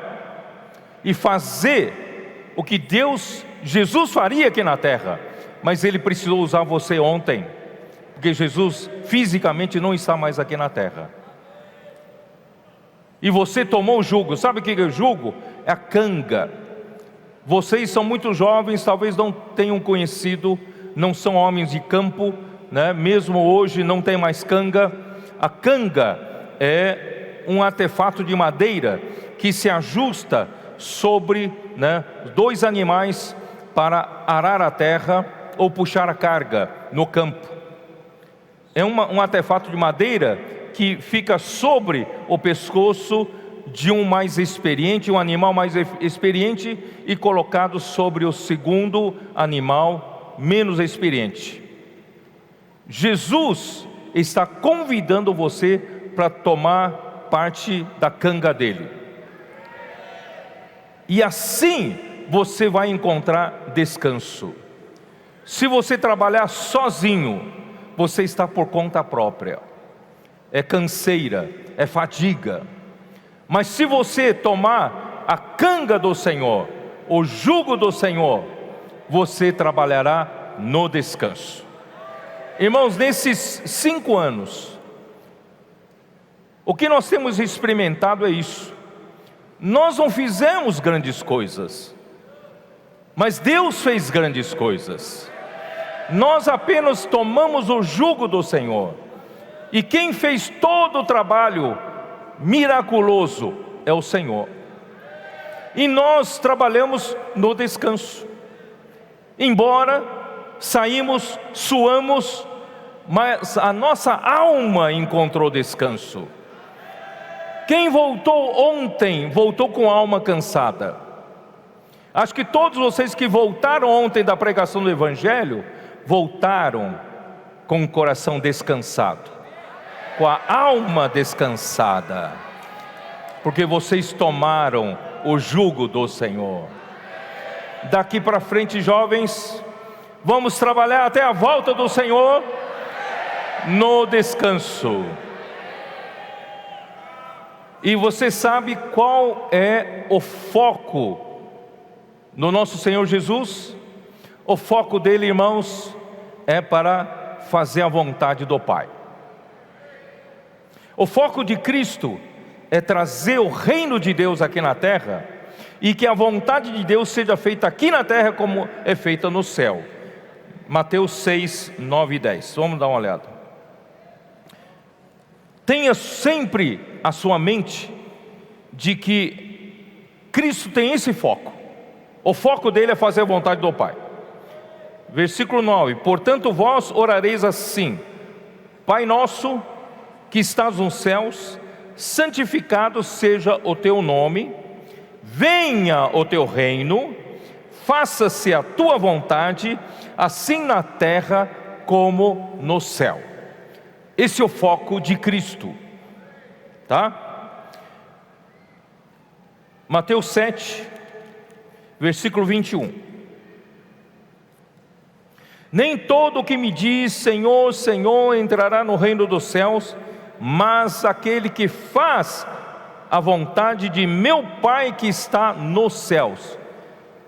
E fazer o que Jesus faria aqui na terra, mas Ele precisou usar você ontem, porque Jesus fisicamente não está mais aqui na terra. E você tomou o jugo. Sabe o que é o jugo? É a canga. Vocês são muito jovens, talvez não tenham conhecido, não são homens de campo, né? Mesmo hoje não tem mais canga. A canga é um artefato de madeira que se ajusta sobre, dois animais para arar a terra ou puxar a carga no campo. É um artefato de madeira que fica sobre o pescoço de um mais experiente, um animal mais experiente, e colocado sobre o segundo animal menos experiente. Jesus está convidando você para tomar parte da canga dele, e assim você vai encontrar descanso. Se você trabalhar sozinho, você está por conta própria. É canseira, é fadiga. Mas se você tomar a canga do Senhor, o jugo do Senhor, você trabalhará no descanso. Irmãos, nesses 5 anos, o que nós temos experimentado é isso. Nós não fizemos grandes coisas, mas Deus fez grandes coisas. Nós apenas tomamos o jugo do Senhor. E quem fez todo o trabalho miraculoso é o Senhor. E nós trabalhamos no descanso. Embora saímos, suamos, mas a nossa alma encontrou descanso. Quem voltou ontem, voltou com a alma cansada. Acho que todos vocês que voltaram ontem da pregação do Evangelho, voltaram com o coração descansado, com a alma descansada, porque vocês tomaram o jugo do Senhor. Daqui para frente, jovens, vamos trabalhar até a volta do Senhor no descanso. E você sabe qual é o foco no nosso Senhor Jesus? O foco dele, irmãos, é para fazer a vontade do Pai. O foco de Cristo é trazer o reino de Deus aqui na terra, e que a vontade de Deus seja feita aqui na terra como é feita no céu. Mateus 6, 9 e 10. Vamos dar uma olhada. Tenha sempre a sua mente de que Cristo tem esse foco. O foco dele é fazer a vontade do Pai. Versículo 9: portanto vós orareis assim: Pai nosso que estás nos céus, santificado seja o teu nome, venha o teu reino, faça-se a tua vontade, assim na terra como no céu. Esse é o foco de Cristo, tá? Mateus 7, versículo 21. Nem todo o que me diz Senhor, Senhor entrará no reino dos céus, mas aquele que faz a vontade de meu Pai que está nos céus.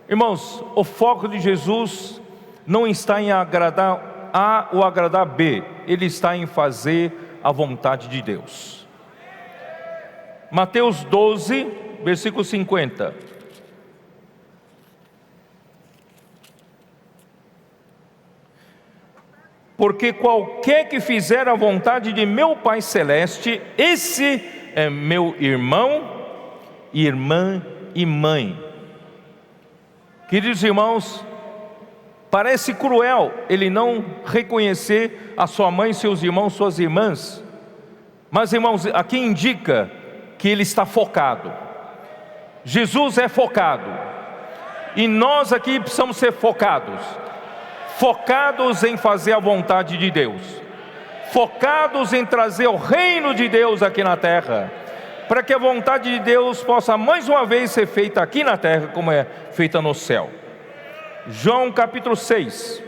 Irmãos, o foco de Jesus não está em agradar A ou agradar B, ele está em fazer a vontade de Deus. Mateus 12, versículo 50. Porque qualquer que fizer a vontade de meu Pai Celeste, esse é meu irmão, irmã e mãe. Queridos irmãos, parece cruel ele não reconhecer a sua mãe, seus irmãos, suas irmãs. Mas irmãos, aqui indica que ele está focado. Jesus é focado. E nós aqui precisamos ser focados. Focados em fazer a vontade de Deus. Focados em trazer o reino de Deus aqui na terra. Para que a vontade de Deus possa mais uma vez ser feita aqui na terra como é feita no céu. João capítulo 6.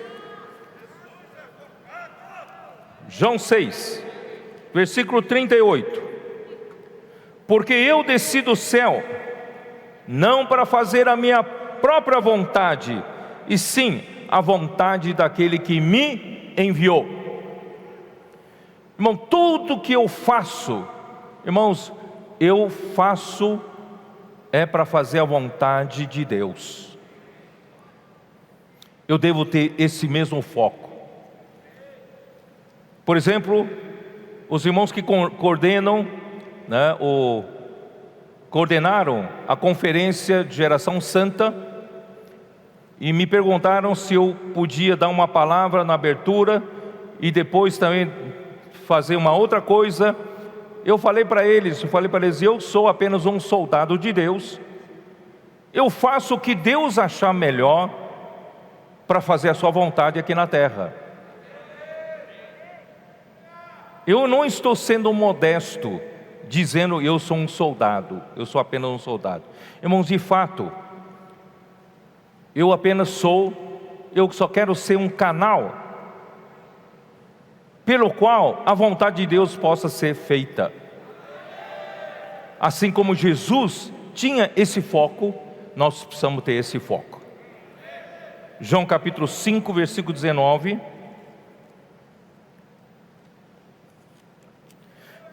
João 6, versículo 38. Porque eu desci do céu, não para fazer a minha própria vontade, e sim a vontade daquele que me enviou. Irmão, tudo que eu faço, irmãos, eu faço é para fazer a vontade de Deus. Eu devo ter esse mesmo foco. Por exemplo, os irmãos que coordenaram a conferência de geração santa, e me perguntaram se eu podia dar uma palavra na abertura, e depois também fazer uma outra coisa. Eu falei para eles, eu sou apenas um soldado de Deus, eu faço o que Deus achar melhor, para fazer a sua vontade aqui na terra. Eu não estou sendo modesto, dizendo eu sou um soldado, eu sou apenas um soldado. Irmãos, de fato, eu só quero ser um canal pelo qual a vontade de Deus possa ser feita. Assim como Jesus tinha esse foco, nós precisamos ter esse foco. João capítulo 5, versículo 19.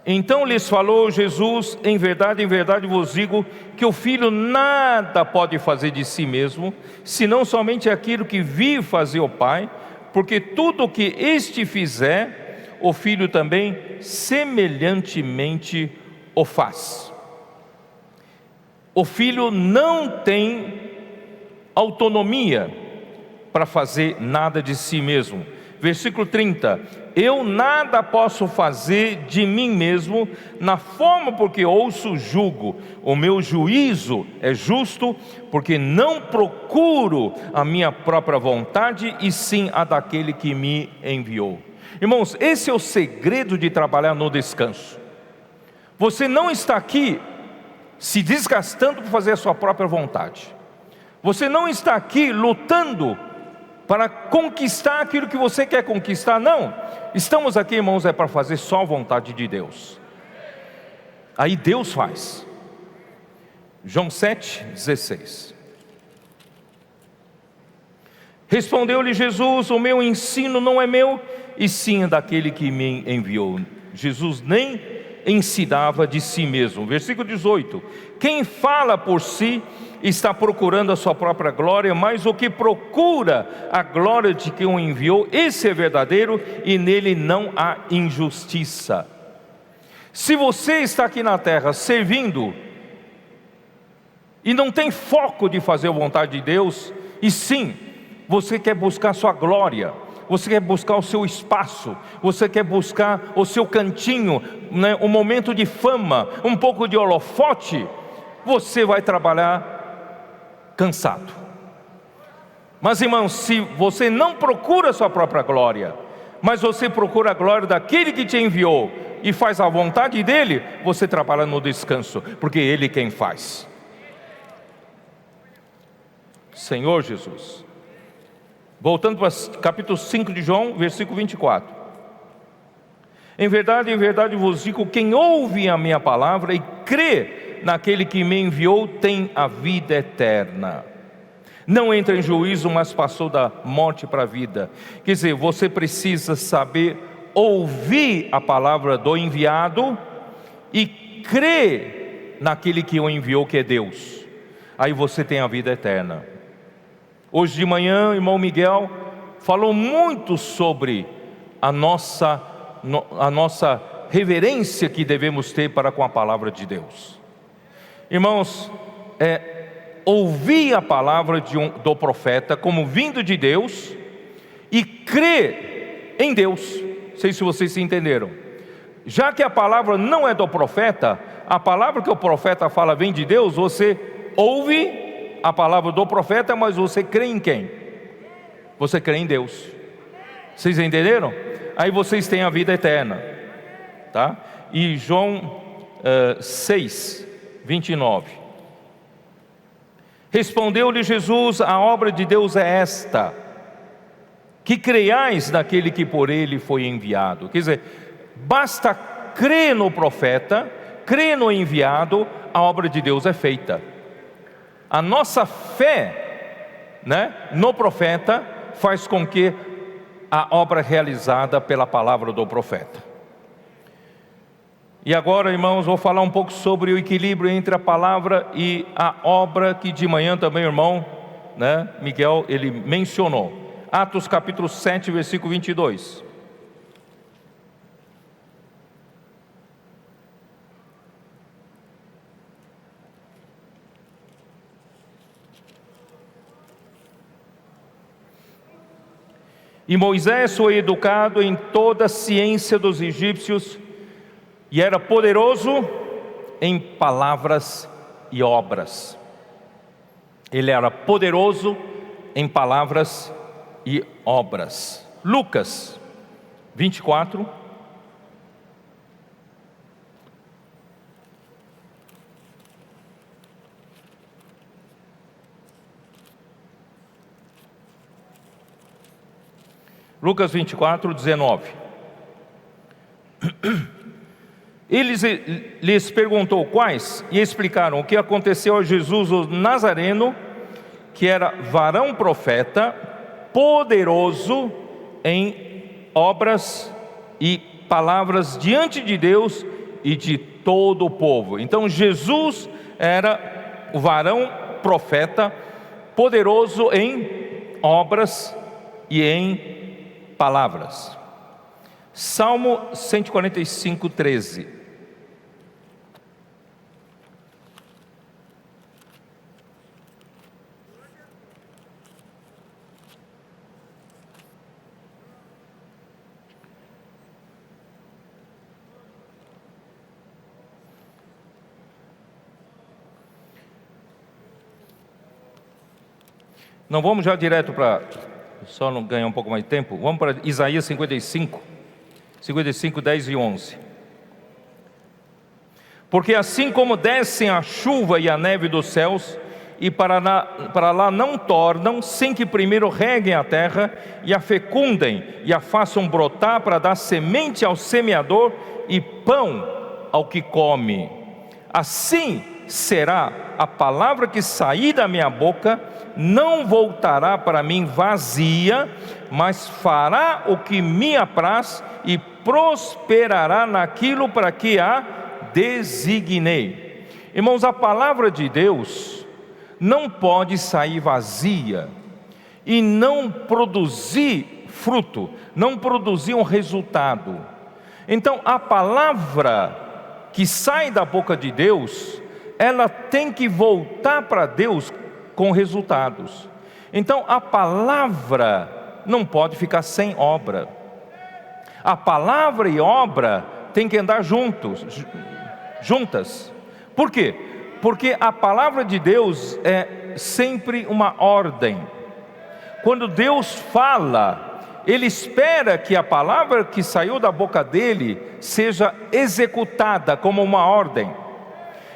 Então lhes falou Jesus: em verdade vos digo, que o Filho nada pode fazer de si mesmo, senão somente aquilo que viu fazer o Pai, porque tudo o que este fizer, o Filho também semelhantemente o faz. O Filho não tem autonomia para fazer nada de si mesmo. Versículo 30: eu nada posso fazer de mim mesmo, na forma porque ouço julgo. O meu juízo é justo, porque não procuro a minha própria vontade, e sim a daquele que me enviou. Irmãos, esse é o segredo de trabalhar no descanso. Você não está aqui se desgastando para fazer a sua própria vontade. Você não está aqui lutando para conquistar aquilo que você quer conquistar, não. Estamos aqui, irmãos, é para fazer só a vontade de Deus. Aí Deus faz. João 7,16. Respondeu-lhe Jesus: o meu ensino não é meu, e sim daquele que me enviou. Jesus nem ensinava de si mesmo. Versículo 18: quem fala por si está procurando a sua própria glória, mas o que procura a glória de quem o enviou, esse é verdadeiro, e nele não há injustiça. Se você está aqui na terra servindo e não tem foco de fazer a vontade de Deus, e sim, você quer buscar a sua glória, você quer buscar o seu espaço, você quer buscar o seu cantinho, né, um momento de fama, um pouco de holofote, você vai trabalhar cansado. Mas, irmãos, se você não procura a sua própria glória, mas você procura a glória daquele que te enviou e faz a vontade dele, você trabalha no descanso, porque ele quem faz. Senhor Jesus. Voltando para o capítulo 5 de João, versículo 24. Em verdade vos digo, quem ouve a minha palavra e crê naquele que me enviou, tem a vida eterna. Não entra em juízo, mas passou da morte para a vida. Quer dizer, você precisa saber ouvir a palavra do enviado e crer naquele que o enviou, que é Deus. Aí você tem a vida eterna. Hoje de manhã, o irmão Miguel falou muito sobre a nossa reverência que devemos ter para com a palavra de Deus. Irmãos, ouvir a palavra do profeta como vindo de Deus e crer em Deus. Não sei se vocês se entenderam. Já que a palavra não é do profeta, a palavra que o profeta fala vem de Deus, você ouve a palavra do profeta, mas você crê em quem? Você crê em Deus. Vocês entenderam? Aí vocês têm a vida eterna, tá? E João 6, 29. Respondeu-lhe Jesus: a obra de Deus é esta, que creiais naquele que por ele foi enviado. Quer dizer, basta crer no profeta, crer no enviado, a obra de Deus é feita. A nossa fé, né, no profeta faz com que a obra realizada pela palavra do profeta. E agora, irmãos, vou falar um pouco sobre o equilíbrio entre a palavra e a obra, que de manhã também o irmão, né, Miguel, ele mencionou. Atos capítulo 7, versículo 22. E Moisés foi educado em toda a ciência dos egípcios, e era poderoso em palavras e obras. Ele era poderoso em palavras e obras. Lucas 24. Lucas 24, 19. lhes perguntou quais, e explicaram o que aconteceu a Jesus o Nazareno, que era varão profeta, poderoso em obras e palavras diante de Deus e de todo o povo. Então Jesus era o varão profeta, poderoso em obras e em palavras. Salmo 145, 13. Não vamos já direto para, só não ganhar um pouco mais de tempo, vamos para Isaías 55, 10 e 11. Porque assim como descem a chuva e a neve dos céus, e para lá não tornam, sem que primeiro reguem a terra, e a fecundem, e a façam brotar, para dar semente ao semeador, e pão ao que come. Assim será a palavra que sair da minha boca, não voltará para mim vazia, mas fará o que me apraz, e prosperará naquilo para que a designei. Irmãos, a palavra de Deus não pode sair vazia e não produzir fruto, não produzir um resultado. Então a palavra que sai da boca de Deus, ela tem que voltar para Deus com resultados. Então a palavra não pode ficar sem obra. A palavra e obra tem que andar juntas. Por quê? Porque a palavra de Deus é sempre uma ordem. Quando Deus fala, Ele espera que a palavra que saiu da boca dele seja executada como uma ordem.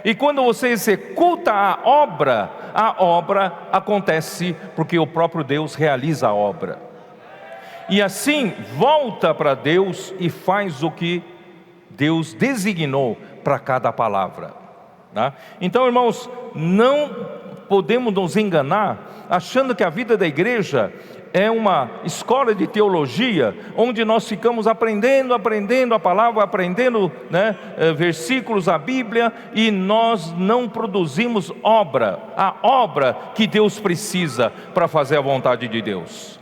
E quando você executa a obra acontece porque o próprio Deus realiza a obra. E assim volta para Deus e faz o que Deus designou para cada palavra. Tá? Então, irmãos, não podemos nos enganar achando que a vida da igreja é uma escola de teologia, onde nós ficamos aprendendo a palavra, aprendendo versículos, a Bíblia, e nós não produzimos a obra que Deus precisa para fazer a vontade de Deus.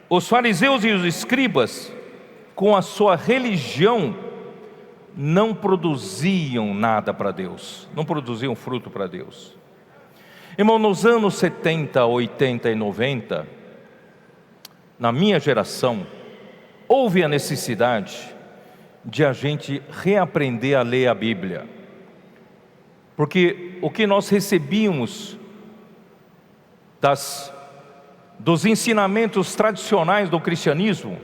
Os fariseus e os escribas, com a sua religião, não produziam nada para Deus, não produziam fruto para Deus. Irmão, nos anos 70, 80 e 90, na minha geração, houve a necessidade de a gente reaprender a ler a Bíblia. Porque o que nós recebíamos dos ensinamentos tradicionais do cristianismo,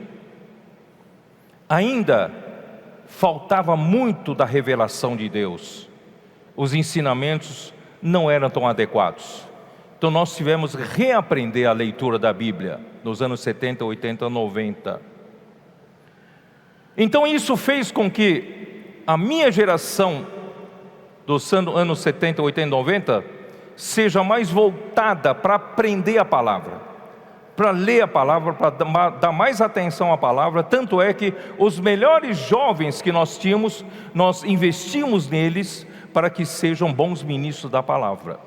ainda faltava muito da revelação de Deus. Os ensinamentos não eram tão adequados. Então nós tivemos que reaprender a leitura da Bíblia nos anos 70, 80, 90. Então isso fez com que a minha geração dos anos 70, 80, 90 seja mais voltada para aprender a palavra, para ler a palavra, para dar mais atenção à palavra. Tanto é que os melhores jovens que nós tínhamos, nós investimos neles para que sejam bons ministros da palavra.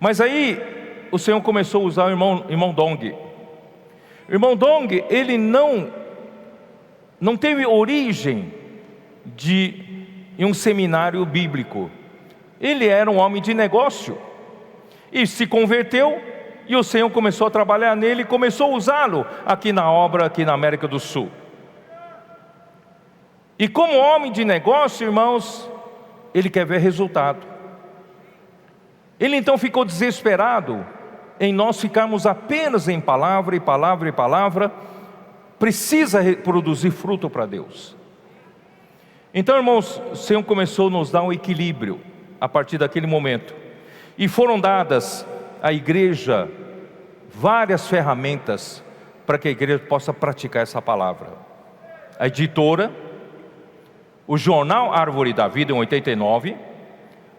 Mas aí o Senhor começou a usar o irmão Dong. O irmão Dong, ele não teve origem em um seminário bíblico. Ele era um homem de negócio e se converteu, e o Senhor começou a trabalhar nele e começou a usá-lo aqui na obra, aqui na América do Sul. E como homem de negócio, irmãos, ele quer ver resultado. Ele então ficou desesperado em nós ficarmos apenas em palavra e palavra e palavra. Precisa produzir fruto para Deus. Então, irmãos, o Senhor começou a nos dar um equilíbrio a partir daquele momento. E foram dadas à igreja várias ferramentas para que a igreja possa praticar essa palavra. A editora, o jornal Árvore da Vida em 89,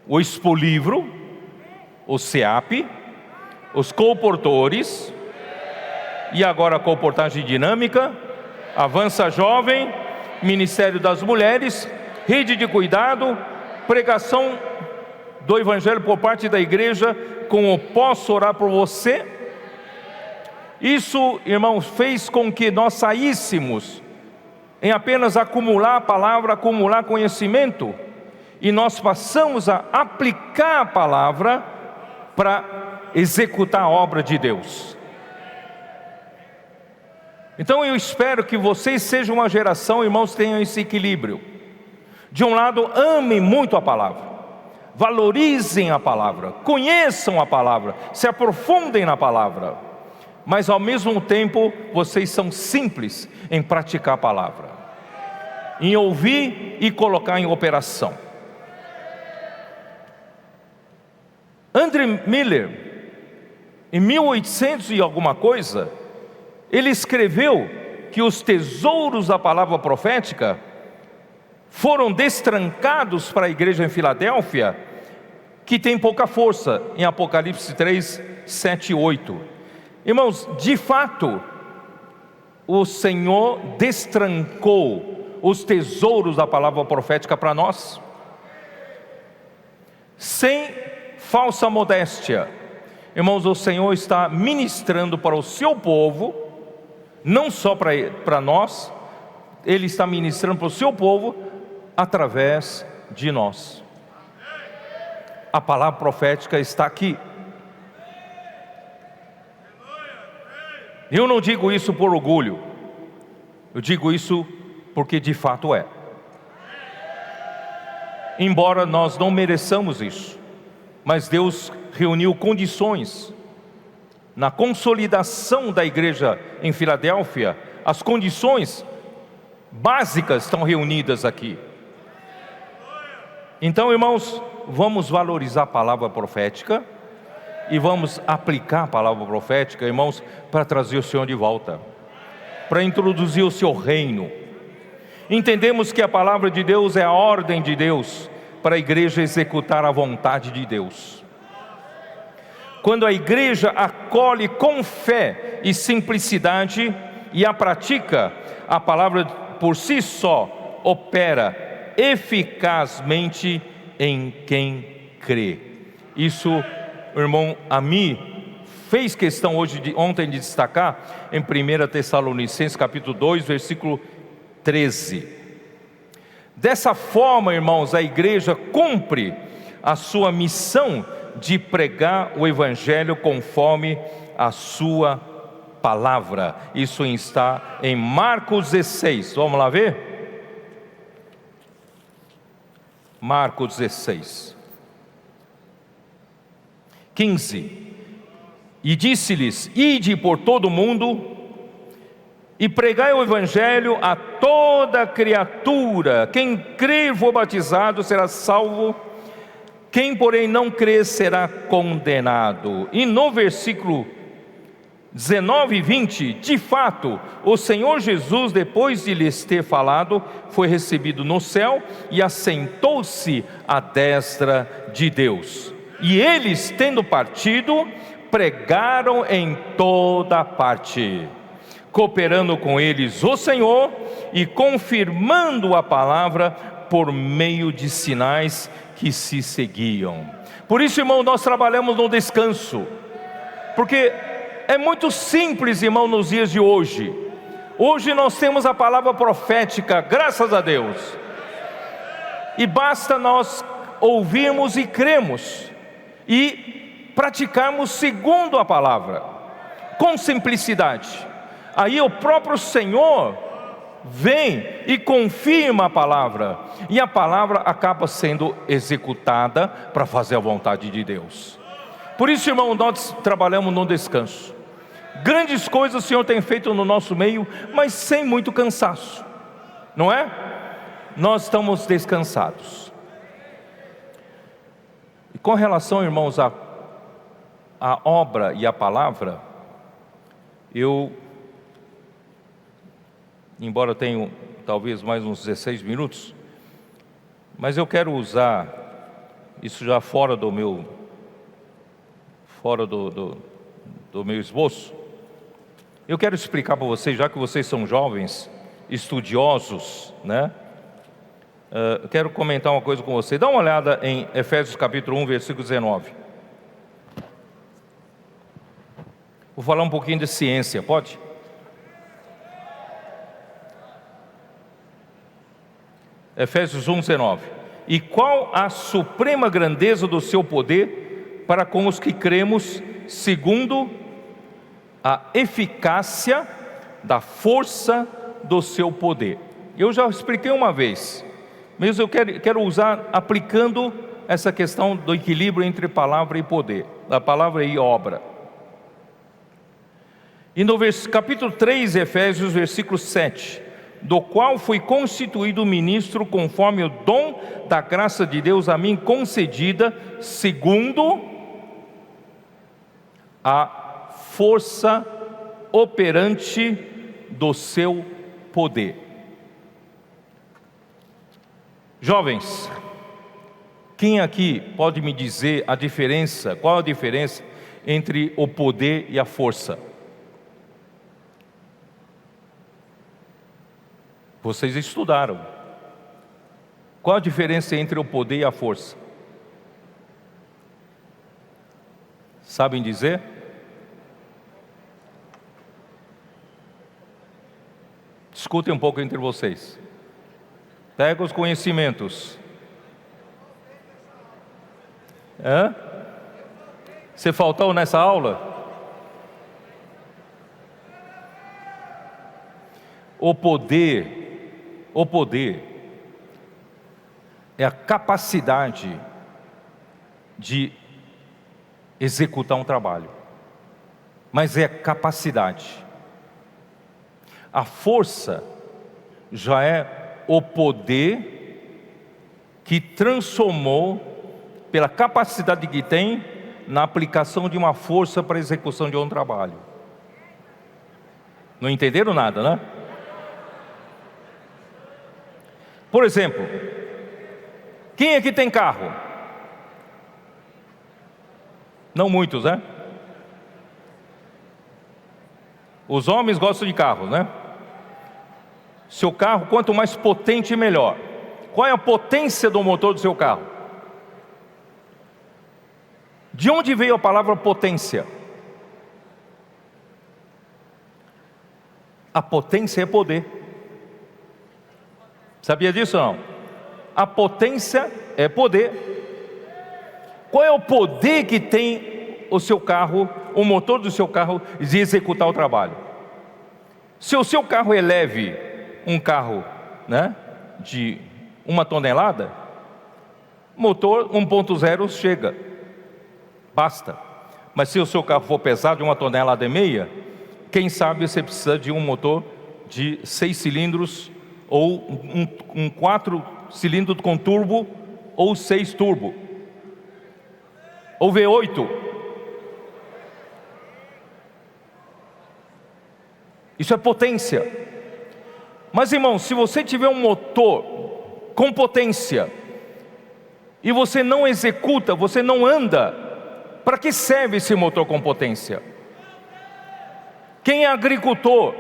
o Expolivro, o SEAP, os colportores, e agora a colportagem dinâmica, Avança Jovem, Ministério das Mulheres, Rede de Cuidado, pregação do Evangelho por parte da igreja, com o Posso Orar por Você. Isso, irmãos, fez com que nós saíssemos em apenas acumular a palavra, acumular conhecimento, e nós passamos a aplicar a palavra para executar a obra de Deus. Então eu espero que vocês sejam uma geração, irmãos, que tenham esse equilíbrio. De um lado, amem muito a palavra, valorizem a palavra, conheçam a palavra, se aprofundem na palavra, mas ao mesmo tempo vocês são simples em praticar a palavra, em ouvir e colocar em operação. André Miller, em 1800 e alguma coisa, ele escreveu que os tesouros da palavra profética foram destrancados para a igreja em Filadélfia, que tem pouca força, em Apocalipse 3, 7 e 8. Irmãos, de fato, o Senhor destrancou os tesouros da palavra profética para nós, sem falsa modéstia. Irmãos, o Senhor está ministrando para o seu povo, não só para nós, Ele está ministrando para o seu povo, através de nós. A palavra profética está aqui. Eu não digo isso por orgulho, eu digo isso porque de fato é. Embora nós não mereçamos isso, mas Deus reuniu condições na consolidação da igreja em Filadélfia. As condições básicas estão reunidas aqui. Então, irmãos, vamos valorizar a palavra profética e vamos aplicar a palavra profética, irmãos, para trazer o Senhor de volta, para introduzir o seu reino. Entendemos que a palavra de Deus é a ordem de Deus para a igreja executar a vontade de Deus. Quando a igreja acolhe com fé e simplicidade e a pratica, a palavra por si só opera eficazmente em quem crê. Isso, irmão Ami fez questão ontem de destacar em 1 Tessalonicenses capítulo 2, versículo 13. Dessa forma, irmãos, a igreja cumpre a sua missão de pregar o Evangelho conforme a sua palavra. Isso está em Marcos 16, vamos lá ver? Marcos 16, 15. E disse-lhes: ide por todo o mundo e pregai o Evangelho a toda criatura. Quem crer e for batizado será salvo, quem porém não crer será condenado. E no versículo 19 e 20, de fato, o Senhor Jesus, depois de lhes ter falado, foi recebido no céu e assentou-se à destra de Deus. E eles, tendo partido, pregaram em toda parte, cooperando com eles o Senhor e confirmando a palavra por meio de sinais que se seguiam. Por isso, irmão, nós trabalhamos no descanso, porque é muito simples, irmão, nos dias de hoje. Hoje nós temos a palavra profética, graças a Deus, e basta nós ouvirmos e cremos e praticarmos segundo a palavra, com simplicidade. Aí o próprio Senhor vem e confirma a palavra, e a palavra acaba sendo executada para fazer a vontade de Deus. Por isso, irmão, nós trabalhamos no descanso. Grandes coisas o Senhor tem feito no nosso meio, mas sem muito cansaço, não é? Nós estamos descansados. E com relação, irmãos, à obra e à palavra, eu embora tenha talvez mais uns 16 minutos, mas eu quero usar isso já fora do meu esboço. Eu quero explicar para vocês, já que vocês são jovens, estudiosos, né? Eu quero comentar uma coisa com vocês. Dá uma olhada em Efésios capítulo 1, versículo 19. Vou falar um pouquinho de ciência, pode? Efésios 1, 19. E qual a suprema grandeza do seu poder para com os que cremos, segundo a eficácia da força do seu poder. Eu já expliquei uma vez, mas eu quero usar aplicando essa questão do equilíbrio entre palavra e poder, da palavra e obra. E no capítulo 3, Efésios, versículo 7, do qual fui constituído ministro conforme o dom da graça de Deus a mim concedida, segundo a força operante do seu poder. Jovens, quem aqui pode me dizer a diferença, qual a diferença entre o poder e a força? Vocês estudaram. Qual a diferença entre o poder e a força? Sabem dizer? Discutem um pouco entre vocês. Pega os conhecimentos. Você faltou nessa aula? O poder é a capacidade de executar um trabalho, mas é capacidade. A força já é o poder que transformou, pela capacidade que tem, na aplicação de uma força para a execução de um trabalho. Não entenderam nada, né? Por exemplo, quem aqui tem carro? Não muitos, né? Os homens gostam de carro, né? Seu carro, quanto mais potente, melhor. Qual é a potência do motor do seu carro? De onde veio a palavra potência? A potência é poder. Sabia disso ou não? A potência é poder. Qual é o poder que tem o seu carro, o motor do seu carro, de executar o trabalho? Se o seu carro é leve, um carro, né, de 1 tonelada, motor 1.0 chega, basta. Mas se o seu carro for pesado de 1,5 toneladas, quem sabe você precisa de um motor de 6 cilindros, ou um 4 cilindros com turbo, ou 6 turbo, ou V8. Isso é potência. Mas, irmão, se você tiver um motor com potência e você não executa, você não anda, para que serve esse motor com potência? Quem é agricultor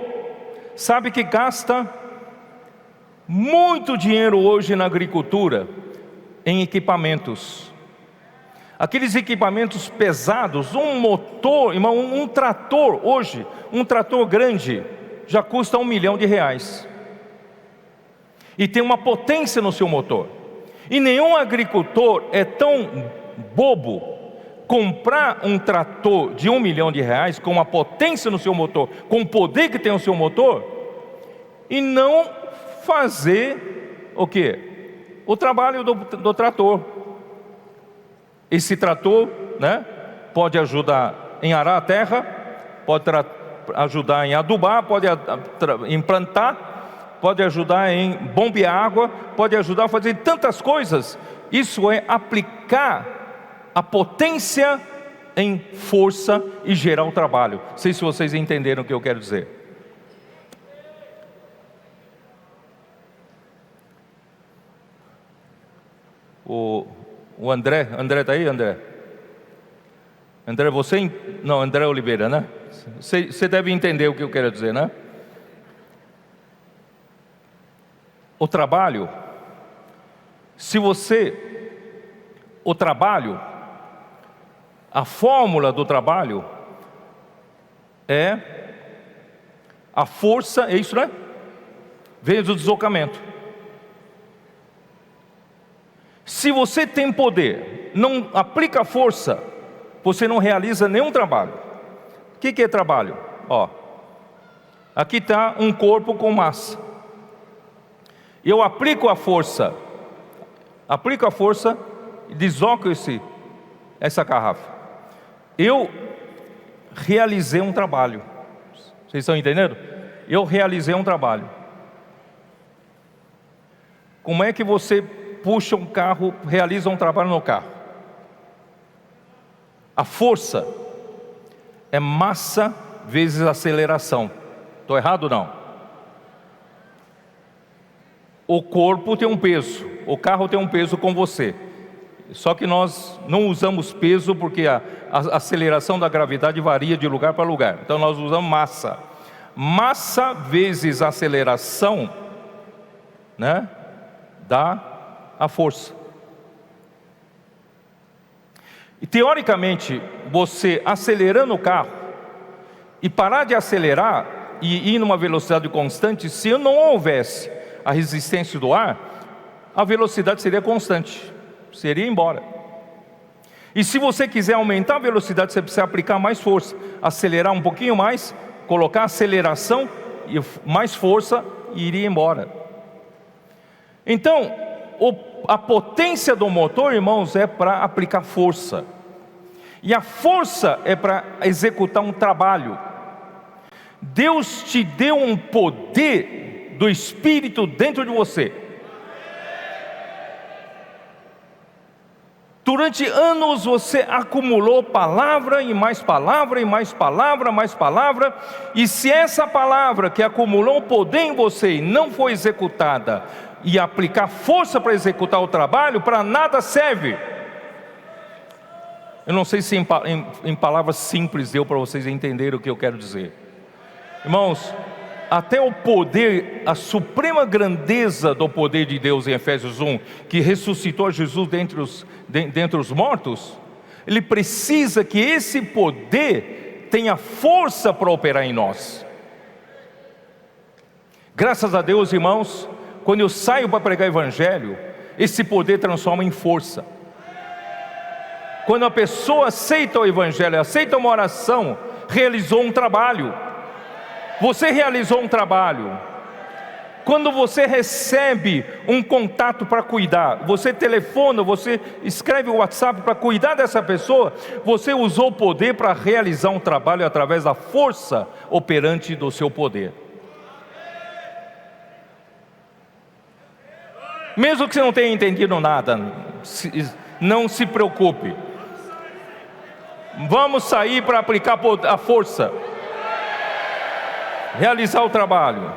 sabe que gasta muito dinheiro hoje na agricultura em equipamentos. Aqueles equipamentos pesados, um motor, irmão, um trator hoje, um trator grande, já custa R$1 milhão. E tem uma potência no seu motor. E nenhum agricultor é tão bobo comprar um trator de R$1 milhão com uma potência no seu motor, com o poder que tem o seu motor, e não fazer o quê? O trabalho do trator. Esse trator, né, pode ajudar em arar a terra, pode ajudar em adubar, pode em plantar, pode ajudar em bombear água, pode ajudar a fazer tantas coisas. Isso é aplicar a potência em força e gerar o trabalho. Não sei se vocês entenderam o que eu quero dizer. O André está aí, André? André, você... Não, André Oliveira, né? Você deve entender o que eu quero dizer, né? O trabalho, a fórmula do trabalho é a força, é isso, né? Vezes o deslocamento. Se você tem poder, não aplica força, você não realiza nenhum trabalho. O que é trabalho? Aqui está um corpo com massa. Eu aplico a força e desloco essa garrafa. Eu realizei um trabalho. Vocês estão entendendo? Eu realizei um trabalho. Como é que você puxa um carro, realiza um trabalho no carro? A força é massa vezes aceleração. Estou errado ou não? O corpo tem um peso, o carro tem um peso com você. Só que nós não usamos peso porque a aceleração da gravidade varia de lugar para lugar. Então nós usamos massa. Massa vezes aceleração, né, dá a força. E teoricamente, você acelerando o carro e parar de acelerar e ir numa velocidade constante, se não houvesse a resistência do ar, a velocidade seria constante, seria embora. E se você quiser aumentar a velocidade, você precisa aplicar mais força, acelerar um pouquinho mais, colocar aceleração e mais força e iria embora. Então, a potência do motor, irmãos, é para aplicar força. E a força é para executar um trabalho. Deus te deu um poder do Espírito dentro de você. Durante anos você acumulou palavra e mais palavra, e mais palavra, mais palavra. E se essa palavra que acumulou poder em você e não foi executada, e aplicar força para executar o trabalho, para nada serve. Eu não sei se em palavras simples deu para vocês entenderem o que eu quero dizer. Irmãos, até o poder, a suprema grandeza do poder de Deus em Efésios 1, que ressuscitou Jesus dentre os mortos, Ele precisa que esse poder tenha força para operar em nós. Graças a Deus, irmãos, quando eu saio para pregar o Evangelho, esse poder transforma em força. Quando a pessoa aceita o Evangelho, aceita uma oração, realizou um trabalho. Você realizou um trabalho. Quando você recebe um contato para cuidar, você telefona, você escreve o WhatsApp para cuidar dessa pessoa, você usou o poder para realizar um trabalho através da força operante do seu poder. Mesmo que você não tenha entendido nada, não se preocupe. Vamos sair para aplicar a força, realizar o trabalho.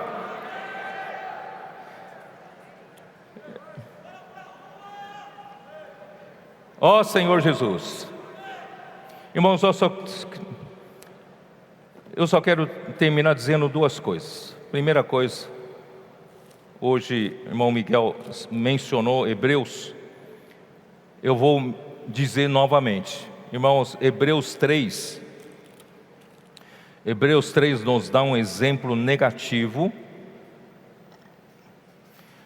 Ó Senhor Jesus. Irmãos, eu só quero terminar dizendo duas coisas. Primeira coisa, hoje o irmão Miguel mencionou Hebreus. Eu vou dizer novamente. Irmãos, Hebreus 3 nos dá um exemplo negativo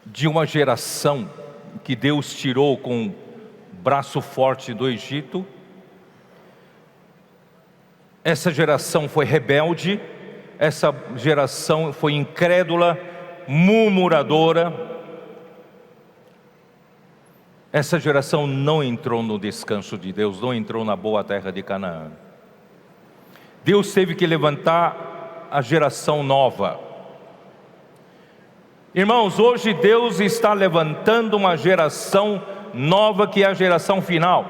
de uma geração que Deus tirou com braço forte do Egito. Essa geração foi rebelde, essa geração foi incrédula, murmuradora. Essa geração não entrou no descanso de Deus, não entrou na boa terra de Canaã. Deus teve que levantar a geração nova. Irmãos, hoje Deus está levantando uma geração nova, que é a geração final.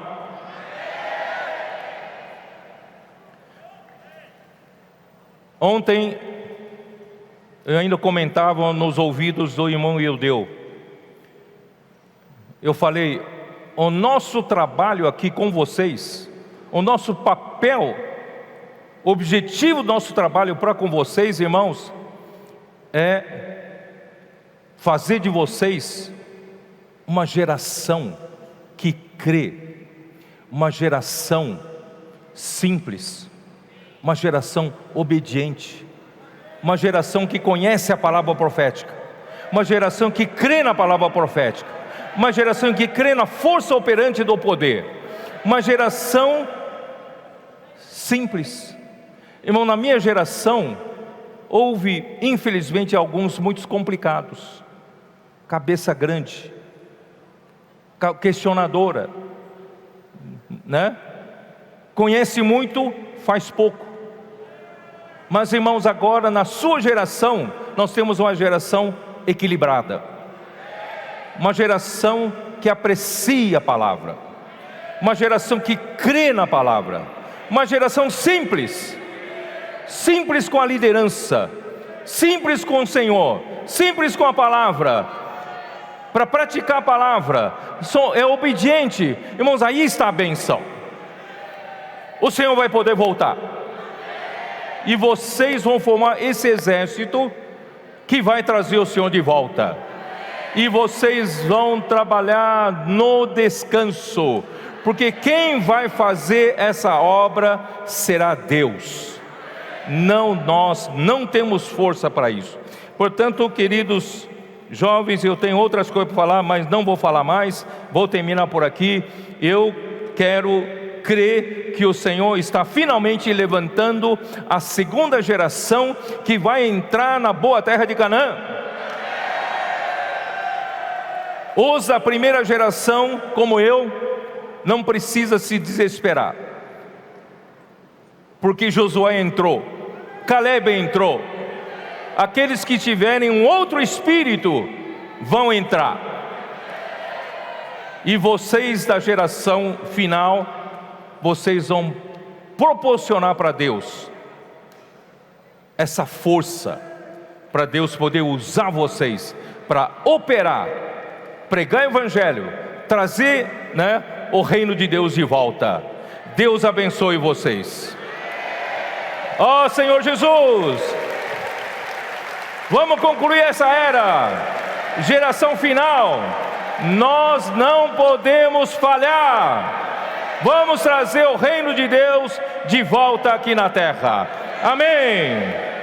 Ontem eu ainda comentava nos ouvidos do irmão Eudeu. Eu falei, o nosso trabalho aqui com vocês, o nosso papel, o objetivo do nosso trabalho para com vocês, irmãos, é fazer de vocês uma geração que crê, uma geração simples, uma geração obediente, uma geração que conhece a palavra profética, uma geração que crê na palavra profética, uma geração que crê na força operante do poder, uma geração simples. Irmão, na minha geração houve, infelizmente, alguns muito complicados, cabeça grande, questionadora, né? Conhece muito, faz pouco. Mas, irmãos, agora na sua geração, nós temos uma geração equilibrada, uma geração que aprecia a palavra, uma geração que crê na palavra, uma geração simples, simples com a liderança, simples com o Senhor, simples com a palavra, para praticar a palavra, é obediente. Irmãos, aí está a benção. O Senhor vai poder voltar, e vocês vão formar esse exército que vai trazer o Senhor de volta, e vocês vão trabalhar no descanso, porque quem vai fazer essa obra será Deus, não nós, não temos força para isso. Portanto, queridos jovens, eu tenho outras coisas para falar, mas não vou falar mais, vou terminar por aqui. Eu quero crer que o Senhor está finalmente levantando a segunda geração que vai entrar na boa terra de Canaã. Os da primeira geração, como eu, não precisa se desesperar, porque Josué entrou, Caleb entrou. Aqueles que tiverem um outro espírito vão entrar, e vocês da geração final, vocês vão proporcionar para Deus essa força, para Deus poder usar vocês para operar, pregar o evangelho, trazer, o reino de Deus de volta. Deus abençoe vocês. Ó Senhor Jesus, vamos concluir essa era, geração final. Nós não podemos falhar. Vamos trazer o reino de Deus de volta aqui na terra. Amém.